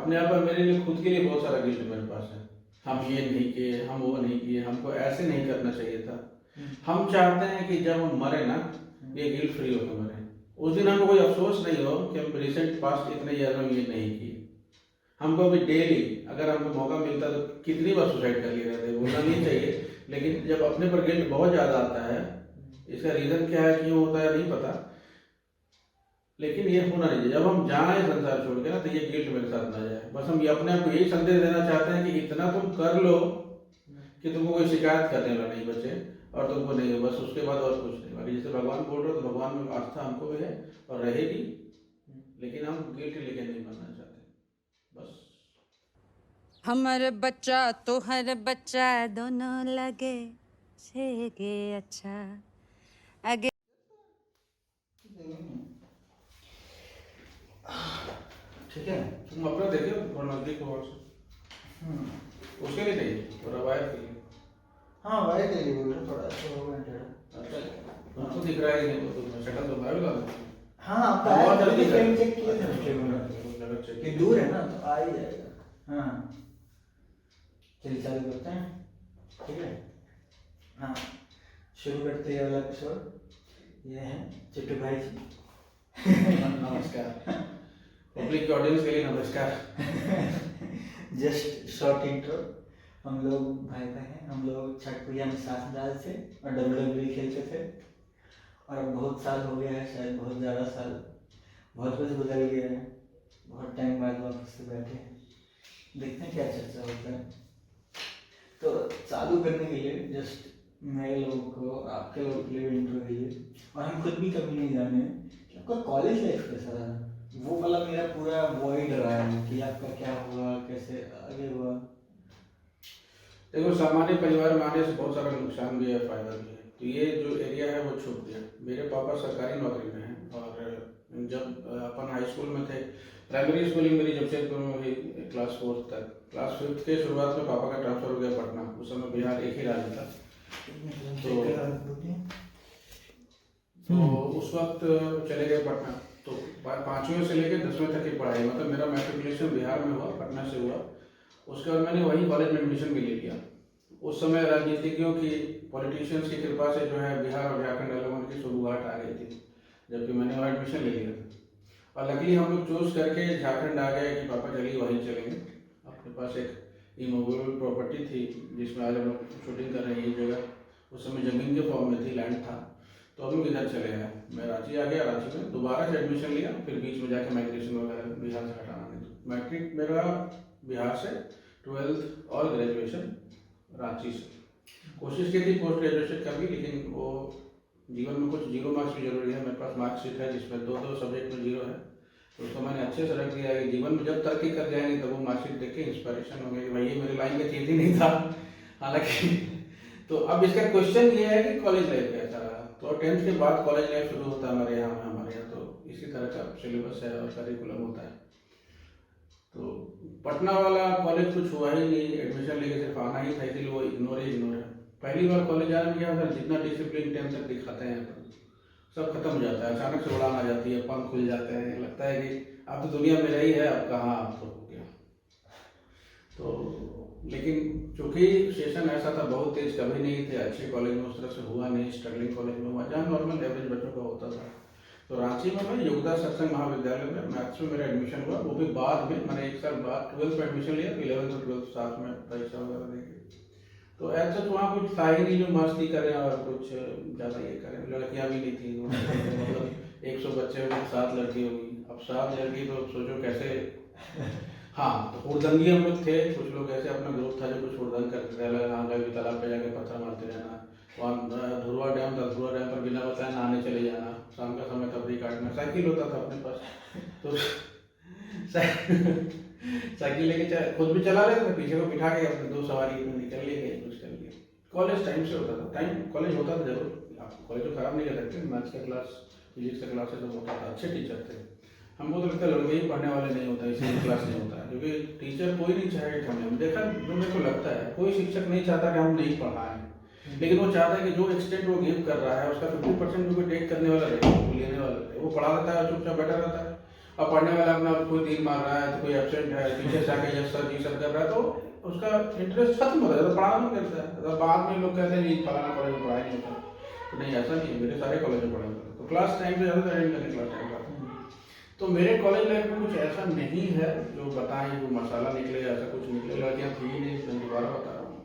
अपने आप में मेरे लिए खुद के लिए बहुत सारा गिल्ट मेरे पास है। हम ये नहीं किए, हम वो नहीं किए, हमको ऐसे नहीं करना चाहिए था। हम चाहते हैं कि जब हम मरे ना, ये गिल्ट फ्री होकर मरे। उस दिन हमको कोई अफसोस नहीं हो कि हम रिसेंट पास्ट इतने ईयर में ये नहीं किए। हमको भी डेली अगर हमको मौका मिलता तो कितनी बार सुसाइड कर लिए रहते, बोलना नहीं चाहिए, लेकिन जब अपने पर गिल्ट बहुत ज़्यादा आता है, इसका रीज़न क्या है, क्यों होता है नहीं पता, लेकिन ये होना नहीं चाहिए। जब हम जाएं संसार छोड़ के ना, तो ये गिल्ट मेरे साथ ना जाए। बस हम ये अपने आप को यही संदेश देना चाहते हैं कि इतना तुम कर लो कि तुमको कोई शिकायत करने वाला नहीं बचे, और तुमको नहीं, बस उसके बाद और कुछ नहीं। बाकी जैसे भगवान बोल रहे हो, तो भगवान में आस्था हमको भी है और रहेगी, लेकिन हम गिल्ट लेके नहीं बनना चाहते। बस हमर बच्चा तो हर बच्चा दोनों लगे छेगे अच्छा आगे। ठीक है। तुम अपना देखो थोड़ा नजदीक हो से, उसके लिए नहीं, थोड़ा वायर के लिए। हाँ वायर के लिए बोल रहे थोड़ा सा होगा टेढ़ा। अच्छा तुमको दिख रहा है नहीं, तो शक्ल तो मैं भी ला दूँ। हाँ आपका बहुत आया जल्दी जल्दी कर। फ्रेम चेक किए थे उसके में, कि दूर है ना तो आ ही जाएगा। हाँ चलिए चालू करते हैं, ठीक है। हाँ शुरू करते हैं वाला एपिसोड। ये है चिट्टू भाई जी। नमस्कार पब्लिक ऑडियंस के लिए नमस्कार। Just short intro. हम लोग भाई भाई हैं, हम लोग छठ पूजा में साथ डाल थे और WWE खेलते थे, और अब बहुत साल हो गया है, शायद बहुत ज़्यादा साल, बहुत कुछ बदल गया है। बहुत टाइम बाद वापस से बैठे हैं, देखते हैं क्या चर्चा होता है। तो चालू करने के लिए जस्ट मेरे लोगों को, आपके लोगों के लिए इंट्रो के लिए, और हम खुद भी कभी नहीं जाने कि आपका कॉलेज लाइफ कैसा रहा। वो वाला मेरा पूरा वॉइड रहा है कि आपका क्या हुआ, कैसे आगे हुआ। देखो सामान्य परिवार में आने से बहुत सारा नुकसान भी है, फायदा भी है। तो ये जो एरिया है वो छूट गया। मेरे पापा सरकारी नौकरी में हैं, और जब अपन हाई स्कूल में थे, प्राइमरी स्कूलिंग मेरी जमशेदपुर में हुई क्लास 4 तक। क्लास 5 के शुरुआत में पापा का ट्रांसफर हो गया पटना। उस समय बिहार एक ही राज्य था। तो उस वक्त चले गए पटना। तो 5वीं से लेकर 10वीं तक की पढ़ाई, मतलब मेरा मैट्रिकुलेशन बिहार में हुआ, पटना से हुआ। उसके बाद मैंने वही कॉलेज में एडमिशन भी ले लिया। उस समय राजनीतिज्ञों की, पॉलिटिशियंस की कृपा से जो है बिहार और झारखंड अलग की शुरुआत आ गई थी, जबकि मैंने वहाँ एडमिशन ले लिया था। और लकीली हम लोग चूज करके झारखंड आ गए कि पापा चलिए वहीं चलेंगे। अपने पास एक इमोवेबल प्रॉपर्टी थी जिसमें आज हम लोग शूटिंग कर रहे हैं। ये जगह उस समय जमीन के फॉर्म में थी, लैंड था। तो हम लोग इधर चले गए। मैं रांची आ गया, रांची में दोबारा से एडमिशन लिया, फिर बीच में जाकर माइग्रेशन वगैरह बिहार से हटाना नहीं। मैट्रिक मेरा बिहार से, 12th और ग्रेजुएशन रांची से। कोशिश की थी पोस्ट ग्रेजुएशन का भी, लेकिन वो जीवन में कुछ जीरो मार्क्स की जरूरी है। मेरे पास मार्कशीट है जिसमें दो सब्जेक्ट में 0 है, तो उसको मैंने अच्छे से रख दिया है कि जीवन में जब तरक्की कर जाएंगे तब वो मार्कशीट देख के इंस्पिरेशन होंगे कि भाई ये मेरी लाइन का चीज ही नहीं था। हालांकि तो अब इसका क्वेश्चन ये है कि कॉलेज लाइफ कैसा रहा। तो 10th के बाद कॉलेज लाइफ शुरू होता है हमारे यहाँ तो इसी तरह का सिलेबस है और करिकुलम होता है। तो पटना वाला कॉलेज कुछ हुआ ही नहीं, एडमिशन लेके सिर्फ आना ही था, इसलिए वो इग्नोर है। पहली बार कॉलेज आने में क्या होता है, जितना डिसिप्लिन 10th तक दिखाते हैं सब खत्म हो जाता है। अचानक से उड़ान आ जाती है, पंख खुल जाते हैं, लगता है कि अब तो दुनिया में रही है, अब कहाँ अब तो हो गया। तो लेकिन चूंकि सेशन ऐसा था, बहुत तेज कभी नहीं थे, अच्छे कॉलेज में उस तरह से हुआ नहीं, स्ट्रगलिंग कॉलेज में हुआ जहाँ नॉर्मल एवरेज बच्चों का होता था। तो रांची में मैं योगदा सत्संग महाविद्यालय में मैथ्स में मेरा एडमिशन हुआ, वो भी बाद में, मैंने 1 साल बाद 12th में एडमिशन लिया, 11th और 12th साथ में परीक्षा वगैरह देके। तो ऐसा तो वहाँ कुछ था ही नहीं जो मस्ती करें और कुछ ज़्यादा ये करें। लड़कियाँ भी नहीं थी, मतलब 100 बच्चे होंगे, 7 लड़की होगी। अब 7 लड़की तो सोचो कैसे। हाँ तो हुड़दंगी हम लोग थे, कुछ लोग ऐसे अपना ग्रुप था जो कुछ हुड़दंग करते थे, अलग तालाब पे जाके पत्थर मारते रहना। वहाँ धुरवा डैम था, धुरवा डैम पर बिना बताए नहाने चले जाना, शाम का समय तफरी काटना। साइकिल होता था अपने पास, तो साइकिल लेके खुद भी चला लेते थे, पीछे को बिठा के अपने 2 सवारी में निकल लिए, कुछ कर लिए। कॉलेज टाइम से होता था, टाइम कॉलेज होता था जरूर। आप कॉलेज तो खराब नहीं कर सकते, मैथ्स का क्लास, फिजिक्स का क्लास तो होता था, अच्छे टीचर थे। हमको तो लगता है लड़के ही पढ़ने वाले नहीं होता, इसलिए क्लास नहीं होता है, क्योंकि टीचर कोई नहीं चाहे कि हमें देखा, जो मेरे को लगता है कोई शिक्षक नहीं चाहता कि हम नहीं पढ़ाएं, लेकिन वो चाहता है कि जो एक्सटेंट वो गिव कर रहा है उसका 50% भी कोई टेक करने वाला रहे, वो लेने वाला रहे। वो पढ़ा देता है, चुपचाप बैठा रहता है, अब पढ़ने वाला अपना कोई तीर मार रहा है तो कोई एबसेंट है, टीचर से आके यस सर जी सर कर रहा है, तो उसका इंटरेस्ट खत्म हो जाता है, तो पढ़ाना नहीं करता है। तो बाद में लोग कहते हैं जी फलाना कॉलेज में पढ़ाई नहीं होता, तो नहीं ऐसा नहीं है, मेरे सारे कॉलेज में पढ़ा होता है। तो क्लास टाइम पे ज़्यादा अटेंड करने क्लास टाइम का। तो मेरे कॉलेज लाइफ में कुछ ऐसा नहीं है जो बताएं वो मसाला निकले, ऐसा कुछ निकले, लड़कियाँ थी नहीं, मैं दोबारा बता रहा हूँ।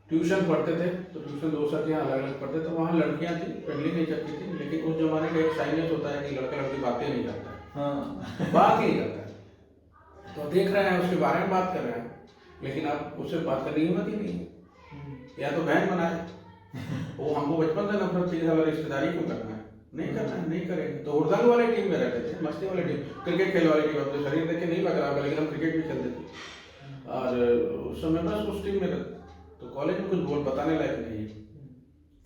ट्यूशन पढ़ते थे तो ट्यूशन 2 सर के यहाँ अलग अलग पढ़ते, तो वहाँ लड़कियाँ थी, फ्रेंडली नेचर की थी, लेकिन उस जमाने का एक साइलेंस होता है कि लड़का लड़की बातें नहीं करता है, हाँ बात ही नहीं करता है। तो देख रहे हैं उसके बारे में बात कर रहे हैं, लेकिन आप उससे बात करने की हिम्मत ही नहीं है, या तो बहन बनाए, वो हमको बचपन से नफरत थी, साला रिश्तेदारी क्यों करना है, नहीं करना है, नहीं करेंगे। तो हुड़दंग वाले टीम में रहते थे, मस्ती वाले टीम, क्रिकेट खेल वाली टीम, अपने शरीर देख के नहीं लग रहा था, लेकिन हम क्रिकेट भी खेलते थे, और उस समय बस उस टीम में रहते। तो कॉलेज में कुछ बोल बताने लायक नहीं है।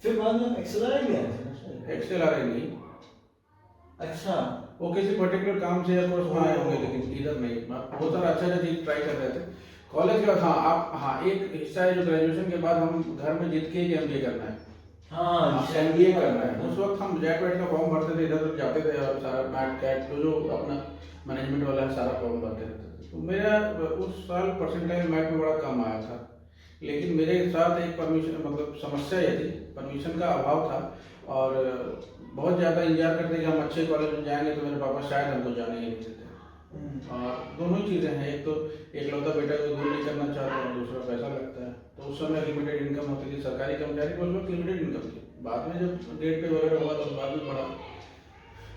फिर बाद में एक्सएलआर भी आया था ना शायद? एक्सएलआर नहीं, अच्छा वो किसी पर्टिकुलर काम से या कोर्स में आए होंगे, लेकिन इधर नहीं। बहुत सारा अच्छा चीज ट्राई कर रहे थे कॉलेज के बाद। हाँ आप, हाँ एक हिस्सा है जो ग्रेजुएशन के बाद हम घर में जीत के ही एमबीए करना है, हाँ एमबीए करना है। उस वक्त हम जैक वेट का फॉर्म भरते थे, इधर उधर जाते थे, और सारा मैट कैट जो अपना मैनेजमेंट वाला है सारा फॉर्म भरते रहते थे। तो मेरा उस साल परसेंटाइल मैट में बड़ा कम आया था, लेकिन मेरे साथ एक परमिशन, मतलब समस्या ये थी, परमिशन का अभाव था, और बहुत ज़्यादा इंतजार करते कि हम अच्छे कॉलेज में जाएंगे, तो मेरे पापा शायद हमको जाने ही नहीं देते। और दोनों ही चीज़ें हैं, एक तो एकलौता बेटा को दूर नहीं करना चाहते हैं, दूसरा पैसा लगता है। तो उस समय लिमिटेड इनकम होती थी, सरकारी कर्मचारी को उस वक्त लिमिटेड इनकम थी, बाद में जब डेट पे वगैरह हुआ तो बाद में बढ़ा।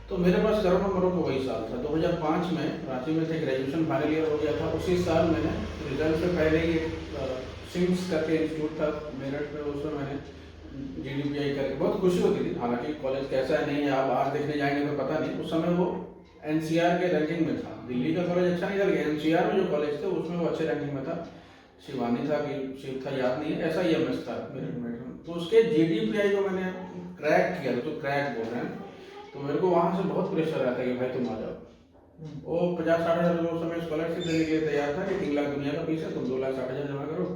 तो मेरे पास करोड़ों करोड़ का वही साल था 2005 में, रांची में थे, ग्रेजुएशन फाइनल ईयर हो गया था। उसी साल मैंने रिजल्ट से पहले ही सिम्स करके इंस्टीट्यूट था मेरठ में, उसमें मैंने GDPI करके बहुत खुशी होती थी। हालांकि कॉलेज कैसा है नहीं है, आप आज देखने जाएंगे तो पता नहीं, उस समय वो NCR के रैंकिंग में था। दिल्ली का कॉलेज अच्छा नहीं था, लेकिन NCR में जो कॉलेज थे उसमें वो अच्छे रैंकिंग में था। शिवानी था कि शिव था, याद नहीं है, SIMS था मेरे मेरठ में। तो उसके GDPI को मैंने क्रैक किया, तो क्रैक बोल रहे हैं, तो मेरे को वहाँ से बहुत प्रेशर आता है कि भाई तुम आ जाओ। वो 50-60 हज़ार उस समय स्कॉलरशिप देने के लिए तैयार था कि 3 लाख दुनिया का फीस है, तुम 2,60,000 जमा करो,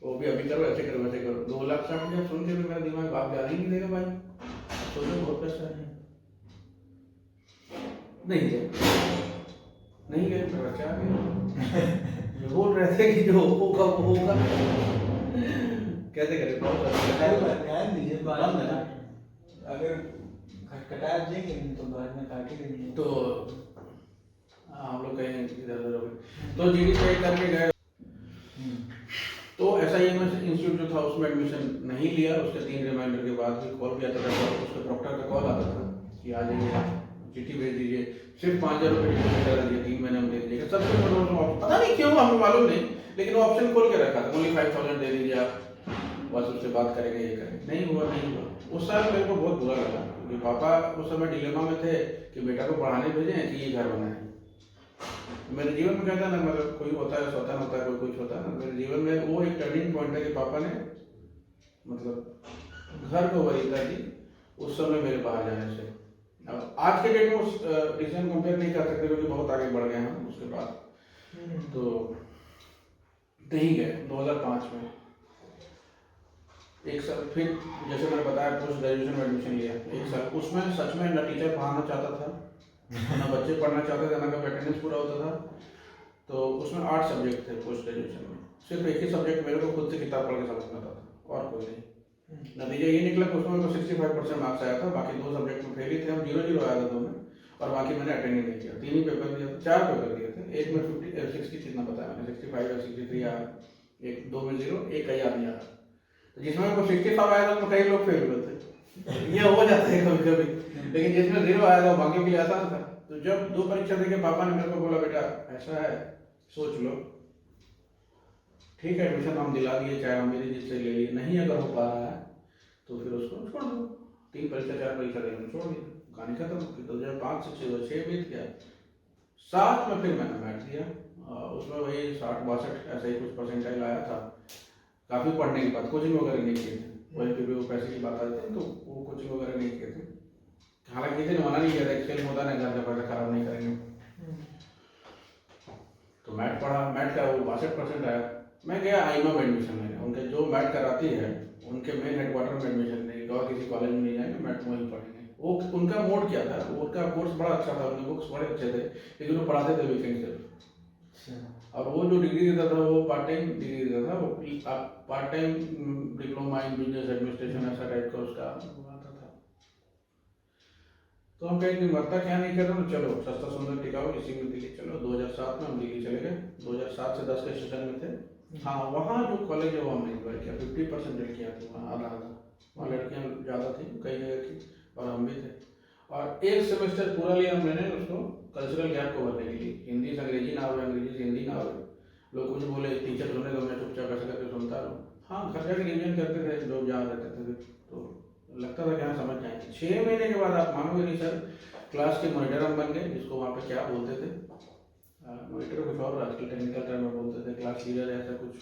वो भी अभी करो, ऐसे करो वैसे करो। 2,60,000 सुन के भी मेरा दिमाग बाप जाने ही नहीं देगा भाई, सोचो बहुत पैसा है। नहीं गए, नहीं गए, मेरा क्या गया, बोल रहे थे कि जो होगा वो होगा, कैसे करें, बहुत न्याय दीजिए बाद में, तो अगर खटखटा देंगे तो बाद में काट ही देंगे। हम लोग कहीं इधर उधर हो गए। तो GDPI करके गए, तो SIMS इंस्टीट्यूट जो था उसमें एडमिशन नहीं लिया। उसके 3 रिमाइंडर के बाद भी कॉल किया था, उसके प्रॉक्टर का कॉल आता था कि आ जाइए, चिट्ठी भेज दीजिए, सिर्फ 5,000 रुपये टिकट करा दिए, 3 महीने में दे दीजिएगा। सबसे पता नहीं क्यों, हमें मालूम नहीं, लेकिन वो ऑप्शन खोल के रखा था, ओनली 5,000 दे दीजिए आप, बस उससे बात करेंगे, ये करेंगे। नहीं हुआ, नहीं हुआ। उस साल मेरे को बहुत बुरा लगा, क्योंकि पापा उस समय डिलेमा में थे कि बेटा को पढ़ाने भेजें कि ये घर बनाए। मेरे जीवन में कहता है ना, मतलब कोई होता है स्वतंत्र होता है, कोई कुछ होता है ना, मेरे जीवन में वो एक टर्निंग पॉइंट है कि पापा ने मतलब घर को वरीयता दी उस समय मेरे बाहर जाने से। अब आज के डेट में उस डिसीजन कंपेयर नहीं कर सकते, क्योंकि बहुत आगे बढ़ गए हम उसके बाद। तो नहीं गए 2005 में। एक साल फिर, जैसे मैंने बताया, पोस्ट ग्रेजुएशन में एडमिशन लिया, एक साल उसमें सच में ना टीचर पढ़ाना चाहता था, ना बच्चे पढ़ना चाहते थे, ना कभी अटेंडेंस पूरा होता था। तो उसमें 8 सब्जेक्ट थे पोस्ट ग्रेजुएशन में, सिर्फ एक ही सब्जेक्ट मेरे को खुद से किताब पढ़ के समझ में आता था और कोई नहीं। नतीजा ये निकला कि उसमें मेरे को 65% मार्क्स आया था, बाकी 2 सब्जेक्ट में फेल ही थे हम, 0-0 आया था 2 में, और बाकी मैंने अटेंड ही नहीं किया। 3 ही पेपर दिया, 4 पेपर दिए थे, एक में 60 कितना बताया मैंने, 65 या 63 आया, एक 2 में 0, एक का याद नहीं आ रहा। तो जिसमें मेरे को 65 आया था उसमें कई लोग फेल हुए थे, ये हो जाता है कभी कभी, लेकिन जिसमें 0 आया था बाकी के लिए आसान था। तो जब 2 परीक्षा देके पापा ने मेरे को बोला, बेटा ऐसा है, सोच लो, ठीक है एडमिशन हम दिला दिए, चाहे हम मेरी जिससे ले लिए, नहीं अगर हो पा रहा है तो फिर उसको छोड़ दो। 3 परीक्षा 4 परीक्षा देने छोड़ दी, कहानी खत्म। फिर 2005 से 6 बीत गया, 7 में फिर मैंने मैथ दिया, उसमें वही 60-62 ऐसा ही कुछ परसेंटाइल आया था। काफ़ी पढ़ने के बाद कोचिंग वगैरह नहीं किए थे, वही फिर भी वो पैसे की बात आती थी, तो वो कोचिंग वगैरह नहीं किए थे। हालांकि किसी ने मना नहीं किया था, एक्चुअली होता नहीं, घर का पैसा खराब नहीं करेंगे। तो मैथ पढ़ा, मैथ का वो 62% आया। मैं गया आईमा में एडमिशन लेने, उनके जो मैथ कराती है उनके मेन हेडक्वार्टर में एडमिशन लेंगे, और किसी कॉलेज में नहीं जाएंगे, मैथ वहीं पढ़ेंगे। वो उनका मोड क्या था, उनका कोर्स बड़ा अच्छा था, उनके बुक्स बड़े अच्छे थे, लेकिन वो पढ़ाते थे वीकेंड से। और वो जो डिग्री देता था वो पार्ट टाइम डिग्री देता था, वो part time diploma in business administration ऐसा टाइप का उसका आता था। तो हम कहें कि मरता क्या नहीं कर रहे, चलो सस्ता सुंदर टिकाऊ इसी में दिल्ली चलो। 2007 में हम दिल्ली चले गए, 2007 से 10 के सेशन में थे। हाँ, वहाँ जो कॉलेज है वो हमने ज्वाइन किया, 50% लड़कियाँ थी वहाँ, आधा आधा वहाँ लड़कियाँ ज़्यादा थी कई जगह की, और हम भी थे। और एक सेमेस्टर पूरा लिया मैंने उसको कल्चरल गैप को भरने के लिए। हिंदी से अंग्रेजी ना आवे, अंग्रेजी से हिंदी ना आवे, लोग कुछ बोले टीचर सुने तो मैं चुपचाप ऐसे करके सुनता रहूँ। हाँ, घर जाकर रिविजन करते थे, लोग जहाँ रहते थे तो लगता था कि हाँ समझ जाएंगे। 6 महीने के बाद आप मानोगे नहीं सर, क्लास के मॉनिटर हम बन गए, जिसको वहाँ पे क्या बोलते थे, मॉनिटर कुछ और आजकल टेक्निकल टर्म में बोलते थे, क्लास लीडर ऐसा कुछ।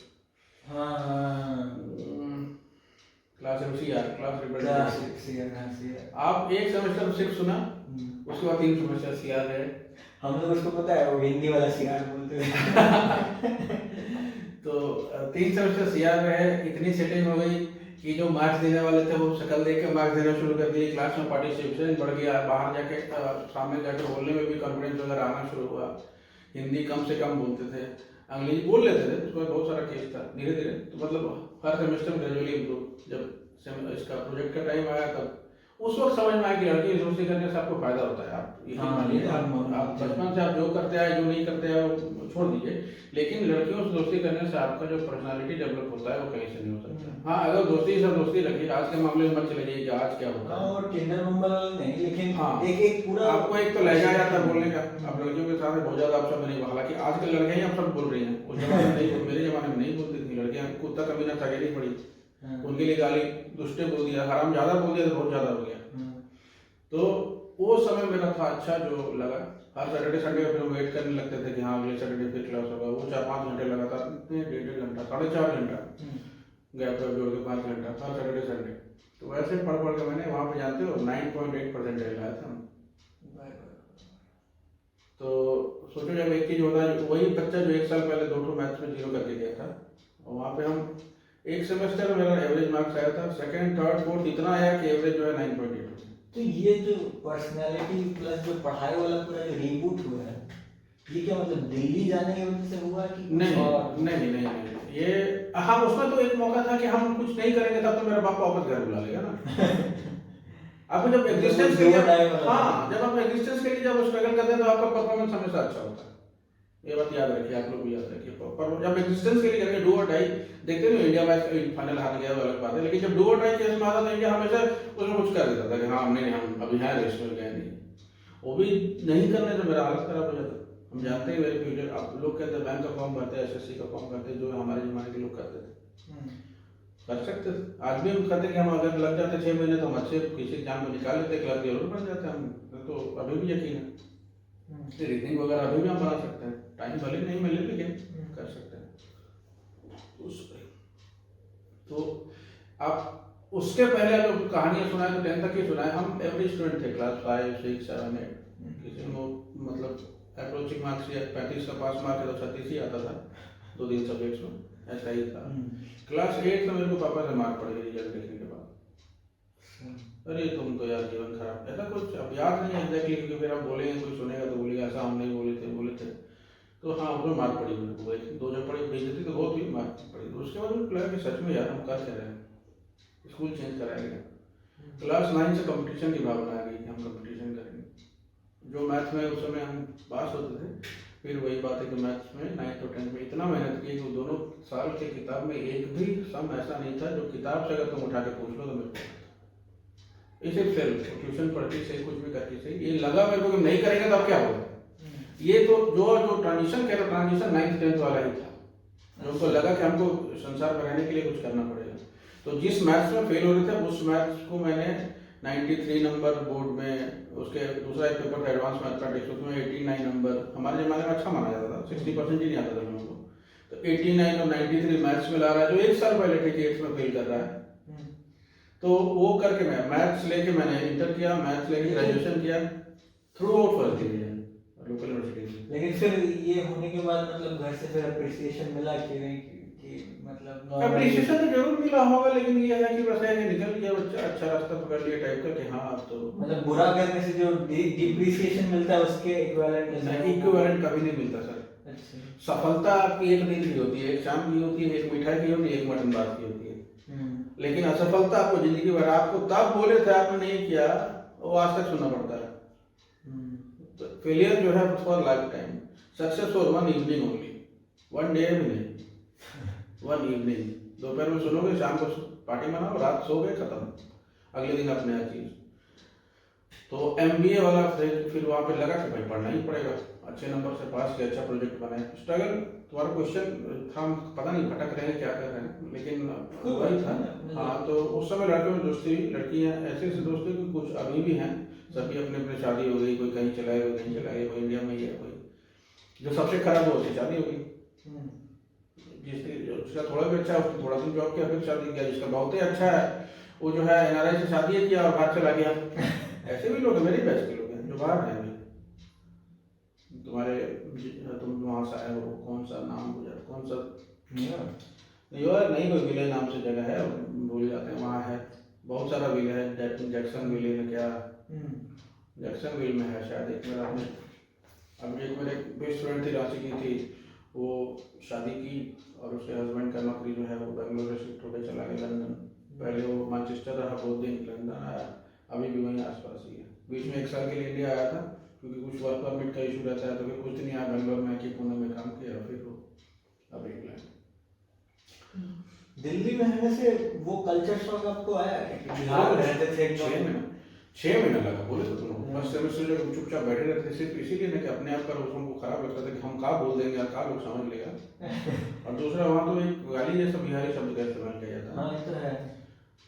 Class MCR, class representative. आप एक सेमेस्टर सिर्फ सुना, उसके बाद 3 सेमेस्टर सीआर रहे। हम लोग उसको पता है वो हिंदी वाला सीआर बोलते थे। तो 3 सेमेस्टर सीआर रहे, इतनी सेटिंग हो गई कि जो मार्क्स देने वाले थे वो शक्ल देख के मार्क्स देना शुरू कर दिए। क्लास में पार्टिसिपेशन बढ़ गया, बाहर जाके सामने जाके बोलने में भी कॉन्फिडेंस वगैरह आना शुरू हुआ। हिंदी कम से कम बोलते थे, अंग्रेजी बोल लेते थे, उसमें बहुत सारा केस था। धीरे धीरे तो मतलब हर सेमेस्टर में ग्रेजुअली इम्प्रूव। जब इसका प्रोजेक्ट का टाइम आया तब उस वक्त समझ में आया कि लड़की की दोस्ती करने से आपको फायदा होता है। आप यकीन मानिए, आप बचपन से आप जो करते हैं जो नहीं करते हैं वो छोड़ दीजिए, लेकिन लड़कियों से दोस्ती करने से आपका जो पर्सनालिटी डेवलप होता है वो कहीं से नहीं हो सकता। हाँ, अगर दोस्ती से दोस्ती रखिए, आज के मामले में मत चले जाइए कि आज क्या होता है, और टिंडर नंबर नहीं, लेकिन हाँ, एक पूरा आपको एक तो लहजा आता है बोलने का। आप लड़कियों के साथ बहुत ज्यादा आप सब नहीं, हालांकि आजकल लड़कियां ही आप सब बोल रही हैं, उस जमाने में नहीं, मेरे जमाने में नहीं बोलती थी लड़कियां। कुत्ता कभी ना सगेली पड़ी, उनके लिए गाली दुष्टे बोल दिया, हराम ज्यादा बोल दिया तो बहुत ज्यादा हो गया। तो वो समय मेरा था अच्छा जो लगा। हर सैटरडे संडे फिर वेट करने लगते थे कि हाँ अगले सैटरडे फिर क्लास होगा। वो 4-5 घंटे लगातार, इतने 1.5 घंटा 4.5 घंटा गैप जोड़ के 5 घंटा हर सैटरडे संडे। तो वैसे पढ़ पढ़ के मैंने वहाँ पे जानते हो 9.8% लाया था। तो सोचो जब एक चीज होता है, वही बच्चा जो 1 साल पहले 2 मैथ्स में 0 करके गया था, और वहाँ पे हम एक सेमेस्टर में मेरा एवरेज मार्क्स आया था, सेकंड थर्ड फोर्थ इतना आया कि एवरेज जो है 9.8। तो ये जो पर्सनालिटी प्लस जो पढ़ाई वाला पूरा जो रिबूट हुआ है, ये क्या मतलब दिल्ली जाने की वजह से हुआ कि नहीं, ये हाँ, उसमें तो एक मौका था कि हम कुछ नहीं करेंगे तब तो मेरा बाप वापस घर बुला लेगा ना। आपको जब एग्जिस्टेंस के लिए, हाँ, जब आप एग्जिस्टेंस के लिए जब स्ट्रगल करते हैं तो आपका परफॉर्मेंस हमेशा अच्छा होता है। ये बात याद रखिए, आप लोग भी याद रखिए। पर जब एग्जिस्टेंस के लिए करेंगे, डू और डाई, देखते नहीं इंडिया मैच फाइनल हार गया वो अलग बात है, लेकिन जब डू और डाई केस में आता था इंडिया हमेशा उसमें कुछ कर देता था कि हाँ हमने हम अभी है रेस में गए नहीं, वो भी नहीं करने से मेरा हालत खराब हो जाता। हम जानते हैं मेरे फ्यूचर, आप लोग कहते हैं बैंक का फॉर्म भरते हैं, एसएससी का फॉर्म भरते हैं, जो हमारे जमाने के लोग करते थे, कर सकते थे। आज भी हम कहते कि हम अगर लग जाते 6 महीने तो हम अच्छे किसी जान को निकाल लेते, क्लर्क जरूर बन जाते हम, तो अभी भी यकीन है। रीजनिंग वगैरह अभी भी हम बना सकते हैं, टाइम भले नहीं मिले लेकिन कर सकते हैं। तो आप उसके पहले अगर कहानियाँ सुनाए तो 10 तक ही सुनाए। हम एवरेज स्टूडेंट थे, क्लास 5, 6, 7, 8, किसी को मतलब अप्रोचिंग मार्क्स या 35 का पास मार्क है तो 36 ही आता था 2-3 सब्जेक्ट्स में, ऐसा ही था। क्लास 8 में मेरे को पापा से मार्क पड़ गई रिजल्ट देखने के बाद, अरे तुम तो यार जीवन खराब, ऐसा कुछ अब याद नहीं है एग्जैक्टली, क्योंकि फिर आप बोलेंगे कोई सुनेगा तो बोलेगा ऐसा हम नहीं बोले थे। तो हाँ, उसमें मार्क पड़ी मेरे को, 1-2 जब पड़ी बेइज्जती तो बहुत हुई, मार्क पड़ी। तो उसके बाद मुझे लगा कि सच में यार हम कर रहे हैं, स्कूल चेंज कराया गया। क्लास 9 से कंपटीशन की भावना आ गई कि हम कंपटीशन करेंगे। जो मैथ्स में उस समय हम पास होते थे, फिर वही बात है कि मैथ्स में 9th और 10th में इतना मेहनत की कि दोनों साल के किताब में एक भी सम ऐसा नहीं था जो किताब से अगर तुम उठा के पूछ लो तो मेरे को इसे सेल्फ ट्यूशन पढ़ती से कुछ भी करती से ये लगा मेरे को कि नहीं करेंगे तो अब क्या होगा। ये तो जो ट्रांजिशन कह रहा, ट्रांजिशन 9th 10th वाला ही था, जो उनको लगा कि हमको संसार में रहने के लिए कुछ करना पड़ेगा। तो जिस मैथ्स में फेल हो रहे थे उस मैथ्स को मैंने 93 नंबर बोर्ड में, उसके दूसरा एक पेपर था एडवांस मैथमेटिक्स, उसमें 89 नंबर, हमारे जमाने में अच्छा माना जाता था, 60% ही नहीं आता था लोगों को। तो 89 और 93 मैथ्स में ला रहा है, जो 1 साल पहले टी8 में फेल कर रहा है। तो वो करके मैं मैथ्स लेके मैंने इंटर किया, मैथ्स लेके ग्रेजुएशन किया through out first division local university. लेकिन फिर ये होने के बाद मतलब घर से फिर अप्रिसिएशन मिला कि कि मतलब normally- एप्रिसिएशन तो जरूर मिला होगा, लेकिन ये है कि बस है कि निकल गया बच्चा, अच्छा रास्ता पकड़ लिया टाइप का, कि हाँ अब तो मतलब बुरा करने से जो डिप्रिसिएशन मिलता है उसके इक्विवेलेंट इक्विवेलेंट कभी नहीं मिलता सर। अच्छा। सफलता आपकी एक दिन की होती है, एक शाम की होती है, एक मिठाई की होती है, एक मटन बात की होती है, लेकिन असफलता आपको जिंदगी भर, आपको तब बोले थे आपने नहीं किया, वो आज तक सुनना पड़ता है। तो फेलियर जो है for life time, success for one evening only, one day भी नहीं, वन इवनिंग। दोपहर में सुनोगे, शाम को पार्टी मनाओ, रात सो गए, खत्म, अगले दिन अपने हर चीज। तो MBA वाला फिर वहाँ पे लगा कि भाई पढ़ना ही पड़ेगा, अच्छे नंबर से पास किया, अच्छा प्रोजेक्ट बनाया। स्ट्रगल, तुम्हारा क्वेश्चन था, पता नहीं भटक रहे हैं क्या कर रहे हैं, लेकिन वही था। हाँ, तो उस समय लड़कियों में दोस्ती, लड़कियाँ ऐसे ऐसे दोस्ती कि कुछ अभी भी हैं, सभी अपने अपने शादी हो गई, कोई कहीं चला गया, कोई कहीं चला गया, कोई इंडिया में ही है, कोई जो सबसे खराब हो उसकी शादी हो गई, जिसका थोड़ा भी अच्छा है उसकी थोड़ा दिन जॉब किया फिर शादी किया, जिसका बहुत ही अच्छा है वो जो है NRI से शादी किया और बाहर चला गया। ऐसे भी लोग हैं, मेरे बैच के लोग हैं जो बाहर हैं अभी। तुम वहाँ से आए हो, कौन सा नाम गुजर, कौन सा न्यूयॉर्क नहीं, कोई विले नाम से जगह है, भूल जाते हैं, वहाँ है बहुत सारा विले है, जैक्सन विले में, क्या जैक्सन विल में है शायद। एक मेरा अभी एक मेरे बेस्ट फ्रेंड थी, रांची की थी, वो शादी की और उसके हस्बैंड का नौकरी जो है वो बेंगलोर से शिफ्ट होकर चला गया लंदन। पहले वो मैनचेस्टर रहा बहुत दिन, लंदन आया, अभी भी वहीं आसपास ही है। बीच में 1 साल के लिए इंडिया आया था क्योंकि कुछ वर्क परमिट का इशू रहता है, तो फिर कुछ दिन यहाँ बेंगलोर में कि पुणे में काम किया, फिर वो अब इंग्लैंड। दिल्ली में रहने से वो कल्चर शॉक आपको आया है कि बिहार में रहते थे 6 महीना लगा, बोले तो तुम फर्स्ट सेमेस्टर जो चुपचाप बैठे रहते, सिर्फ इसीलिए ना कि अपने आप पर उसको खराब लगता था कि हम क्या बोल देंगे, क्या लोग समझ लेगा। और दूसरा वहाँ तो एक गाली जैसा बिहारी शब्द का इस्तेमाल किया जाता है। हाँ, ये तो है।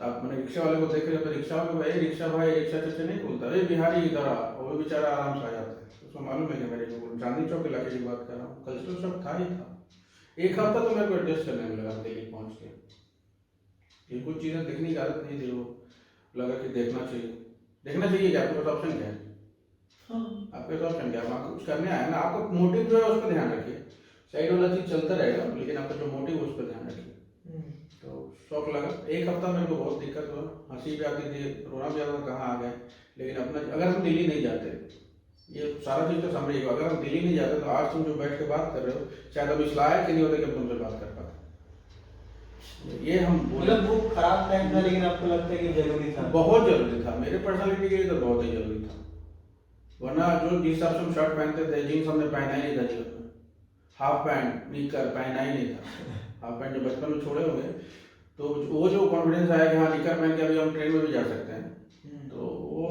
आप मैंने रिक्शा वाले को देख रहे तो रिक्शा में भाई रिक्शा भाई रिक्शा चचे नहीं बोलता, अरे बिहारी इधर आ, वो बेचारा आराम से आ जाता है, उसको मालूम है कि मेरे को चांदनी चौक इलाके की बात कर रहा हूँ। कल्चरल शॉक था ही था। 1 हफ्ता तो मेरे को एडजस्ट करने में लगा दिल्ली पहुँच के, ये कुछ चीज़ें देखने की आदत नहीं थी, वो लगा कि देखना चाहिए कि आपके पास ऑप्शन क्या है, आपके पास ऑप्शन क्या है, आपको कुछ करने आया ना, आपका मोटिव जो है उस पर ध्यान रखिए, साइड वाला चीज़ चलता रहेगा, लेकिन आपका जो मोटिव है उस पर ध्यान रखिए। तो शौक लगा, 1 हफ्ता मेरे को बहुत दिक्कत हुआ, हंसी भी आती थी, रोना भी आता था, कहाँ आ गए। लेकिन अपना, अगर हम दिल्ली नहीं जाते, ये सारा चीज़ तो समझिएगा, अगर हम दिल्ली नहीं जाते तो आज तुम जो बैठ के बात कर रहे हो, शायद अब इस लायक ही नहीं होते कि हम तुमसे बात कर पाते। ये हम मतलब वो खराब टाइम था, लेकिन आपको लगता है कि जरूरी था? बहुत जरूरी था, मेरे पर्सनालिटी के लिए तो बहुत ही जरूरी था। वरना जो जिस हिसाब से हम शर्ट पहनते थे, जीन्स हमने पहना ही नहीं था जीवन में, हाफ पैंट निकर पहना ही नहीं था। हाफ पैंट जो बचपन में छोड़े होंगे, तो वो जो कॉन्फिडेंस आया कि हाँ निकर पहन के अभी हम ट्रेन में भी जा सकते हैं, तो वो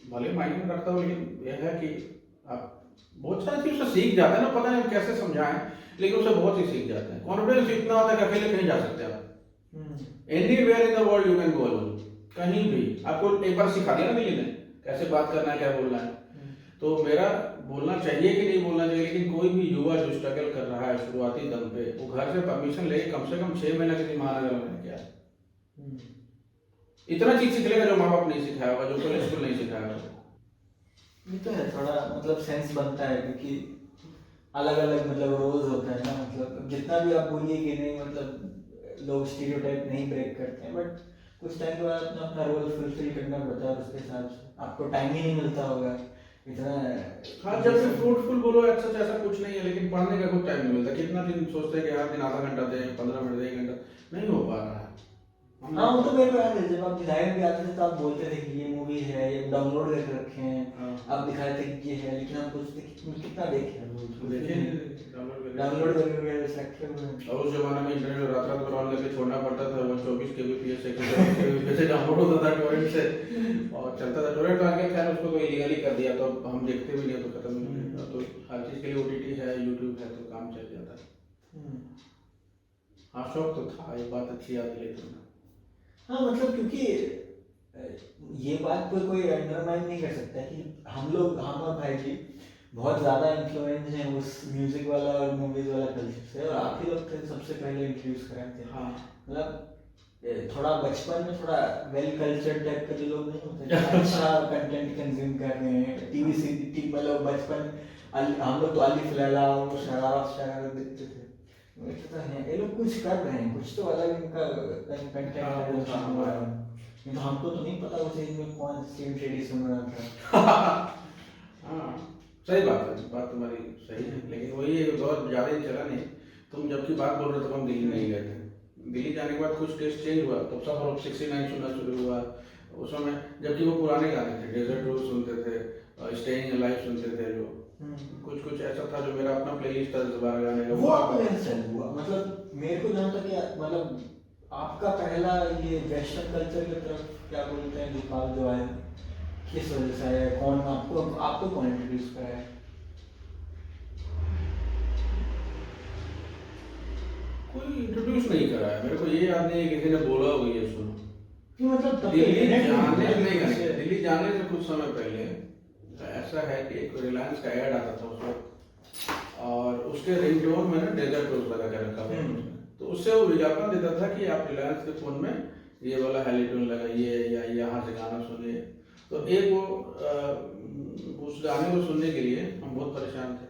भले मायने में रखता हूँ, लेकिन यह है कि आप बहुत सारी चीज़ से सीख जाते हैं ना, पता नहीं हम कैसे समझाएं, लेकिन उससे बहुत ही सीख जाते हैं। कॉन्फिडेंस इतना होता है कि अकेले कहीं जा सकते हैं आप, anywhere in the world you can go alone, कहीं भी। आपको एक बार सिखा दिया ना दिल्ली ने कैसे बात करना है, क्या बोलना है। तो मेरा बोलना चाहिए कि नहीं बोलना चाहिए, लेकिन कोई भी युवा जो स्ट्रगल कर रहा है शुरुआती दम पे, वो घर से परमिशन ले कम से कम 6 महीना किसी महानगर में क्या है, इतना चीज सीख लेगा जो माँ बाप नहीं सिखाया होगा, जो कॉलेज स्कूल नहीं सिखाया होगा। ये तो है, थोड़ा मतलब सेंस बनता है, क्योंकि अलग अलग मतलब रोल्स होता है ना, मतलब जितना भी आप बोलिए कि नहीं, मतलब लोग स्टीरियोटाइप नहीं ब्रेक करते हैं, बट कुछ टाइम के बाद अपना अपना रोल फुलफिल करना पड़ता है, उसके हिसाब से आपको टाइम ही नहीं मिलता होगा इतना। हाँ, जब भी फ्रूटफुल बोलो ऐसा ऐसा कुछ नहीं है, लेकिन पढ़ने का कुछ टाइम नहीं मिलता। कितना दिन सोचते हैं कि हर दिन आधा घंटा दें, 15 मिनट दें, 1 घंटा, नहीं हो पा रहा है। हाँ, वो तो मेरे को याद है, जब आप डिजाइन भी आते थे तो आप बोलते थे कि ये मूवी है, ये डाउनलोड करके रखे हैं, आप दिखाए थे कि ये है, लेकिन हम पूछते कितना देखे डाउनलोड करके रखे हुए। और उस जमाने में इंटरनेट रात रात भर ऑन करके छोड़ना पड़ता था, वो 24 kbps से डाउनलोड होता था टोरेंट से, और चलता था। टोरेंट आ गया, खैर उसको तो इलीगली कर दिया, तो हम देखते भी नहीं, तो खत्म ही नहीं होता। तो हर चीज़ के लिए OTT है, यूट्यूब है, तो काम चल जाता है। हाँ, शौक तो था, ये बात अच्छी याद ले तुमने। हाँ, मतलब क्योंकि ये बात कोई अंडरमाइन नहीं कर सकता कि हम और भाई जी बहुत ज़्यादा इन्फ्लुएंस हैं उस म्यूजिक वाला और मूवीज वाला कल्चर से, और आप ही लोग थे सबसे पहले इंट्रोड्यूस कराए थे। हाँ, मतलब थोड़ा बचपन में थोड़ा वेल कल्चर्ड टाइप के जो लोग नहीं होते, अच्छा कंटेंट कंज्यूम कर रहे हैं, टीवी मतलब बचपन हम लोग तो अलिफ लैला और शरारत देखते थे, वैसे तो है, ये लोग कुछ कर रहे हैं, कुछ तो अलग इनका कंटेंट है, हाँ, जो हाँ, काम हो हाँ। रहा है। नहीं तो हमको तो नहीं पता उस एज में कौन सी सीडी सुन रहा था। हाँ, सही बात है, बात तुम्हारी सही है, लेकिन वही है, दौर ज़्यादा ही चला नहीं। तुम जबकि बात बोल रहे हो तब हम दिल्ली नहीं गए थे। दिल्ली जाने के बाद कुछ टेस्ट चेंज हुआ, तब सब लोग 69 सुनना शुरू हुआ उस समय, जबकि वो पुराने गाने थे, डेजर्ट रोज सुनते थे, स्टेइंग अलाइव सुनते थे, जो कुछ कुछ ऐसा था जो मेरा अपना प्लेलिस्ट था 10-12 गाने का। वो आपको कैसे चालू हुआ? मतलब मेरे को जहाँ तक मतलब आपका पहला ये वेस्टर्न कल्चर की तरफ क्या बोलते हैं झुकाव जो आया, किस वजह से आया, कौन आपको आपको कौन इंट्रोड्यूस कराया? कोई इंट्रोड्यूस नहीं करा है मेरे को, ये याद नहीं है किसी ने बोला हो ये सुनो। कि मतलब तब दिल्ली internet जाने नहीं नहीं था। गए, दिल्ली जाने से कुछ समय पहले ऐसा है कि एक रिलायंस का ऐड आता था उस वक्त, और उसके रिंगटोन में ना डेजर्ट रोज लगा के रखा हुआ उसने, तो उससे वो विज्ञापन देता था कि आप रिलायंस के फोन में ये वाला हेलीटोन लगाइए या यहाँ से गाना सुनिए। तो एक वो उस गाने को सुनने के लिए हम बहुत परेशान थे,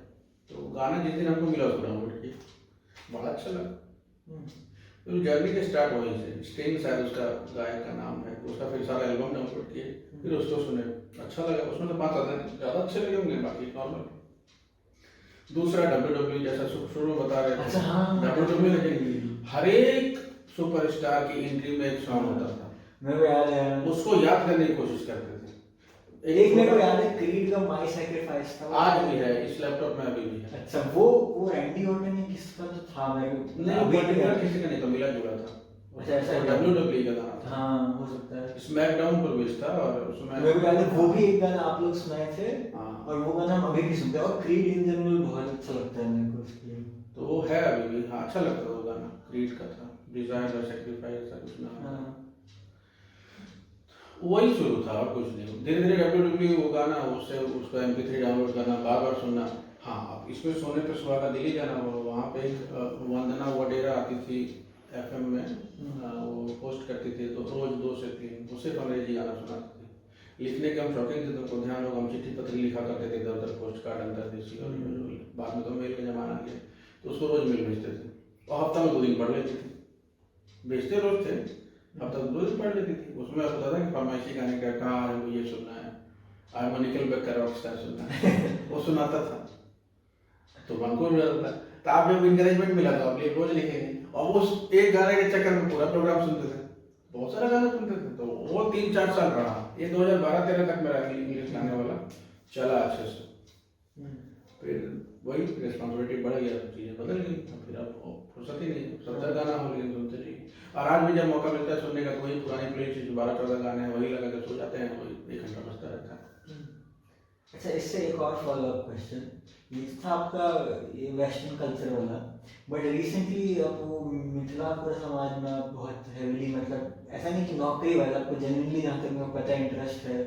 तो गाना जिस दिन हमको मिला उसको डाउनलोड किया, बड़ा अच्छा लगा। तो जर्नी के स्टार्ट वहीं से, स्टेइंग शायद उसका गायक का नाम है, उसका फिर सारा एल्बम डाउनलोड किए, फिर उसको सुने, अच्छा लगा। उसमें तो 5 आते ज़्यादा अच्छे लगे होंगे, बाकी नॉर्मल। दूसरा WWE, जैसा शुरू में बता रहे अच्छा, थे, हाँ, WWE, लेकिन हर एक सुपरस्टार की एंट्री में एक सॉन्ग होता था, मेरे को याद है, उसको याद करने की कोशिश करते थे। एक मेरे को याद है क्रीड का माई सैक्रिफाइस था, आज भी है, इस लैपटॉप में अभी भी है। अच्छा, वो रैंडी ऑर्टन ने किसका तो था मेरे को नहीं, अभी पर्टिकुलर किसी का नहीं था, मिला जुला था। अच्छा, ऐसा है। WWE का गाना था, हाँ हो सकता है। स्मैकडाउन पर बेस्ड था, और उसमें मेरे को याद है वो भी एक गाना आप लोग सुनाए थे, हाँ। और वो गाना हम अभी भी सुनते हैं, और क्रीड इन जनरल बहुत अच्छा लगता है मेरे को उसकी। तो वो है अभी भी, हाँ अच्छा लगता था वो गाना, क्रीड का था, डिजायर और सैक्रिफाइस ऐसा कुछ नाम था। हाँ। वही शुरू था और कुछ नहीं। धीरे धीरे WWE वो गाना, उससे उसका MP3 डाउनलोड करना, बार बार सुनना। हाँ, अब इसमें सोने पे सुहागा दिल्ली जाना, वहाँ पे एक वंदना वडेरा आती थी FM में, वो पोस्ट करती थी, तो रोज 2 से 3 उससे अंग्रेजी गाना सुनाती थी। लिखने के हम शौकीन थे, तुमको ध्यान होगा, हम चिट्ठी पत्र लिखा करते थे, इधर उधर पोस्ट कार्ड अंतरदेशी, और बाद में तो मेल का जमाना आ गया, तो उसको रोज मेल भेजते थे, और हफ्ता में 2 दिन पढ़ लेती थी, भेजते रोज थे, अब तक 2 दिन पढ़ लेती थी। उसमें पता था कि फरमाइशी गाने का कहाँ आज हमको ये सुनना है, आज वो निकलबैक का रॉकस्टार सुनना है, वो सुनाता था, तो मन को भी रहता था। तो आप जब इंकरेजमेंट मिला तो आप रोज लिखेंगे, और उस एक गाने के चक्कर में पूरा प्रोग्राम सुनते थे, बहुत सारा गाना सुनते थे। तो वो 3-4 साल रहा, ये 2012-13 तक मेरा इंग्लिश गाने वाला चला अच्छे से। फिर वही रिस्पॉन्सिबिलिटी बढ़ गया, तो चीज़ें बदल गई, फिर अब फुर्सत ही नहीं, 70 गाना हो, लेकिन सुनते रहिए। और आज भी जब मौका मिलता है सुनने का, तो वही पुरानी प्लेलिस्ट जो 12-14 गाने हैं वही लगा के सो जाते हैं, वही 1 घंटा बजता रहता है। अच्छा, इससे एक और फॉलोअप क्वेश्चन, ये था आपका ये वेस्टर्न कल्चर वाला, बट रिसेंटली अब वो मिथिलापुर समाज में आप बहुत हेवली, मतलब ऐसा नहीं कि नौकरी वाला, आपको जेन्युइनली जहाँ तक मेरे को पता है इंटरेस्ट है,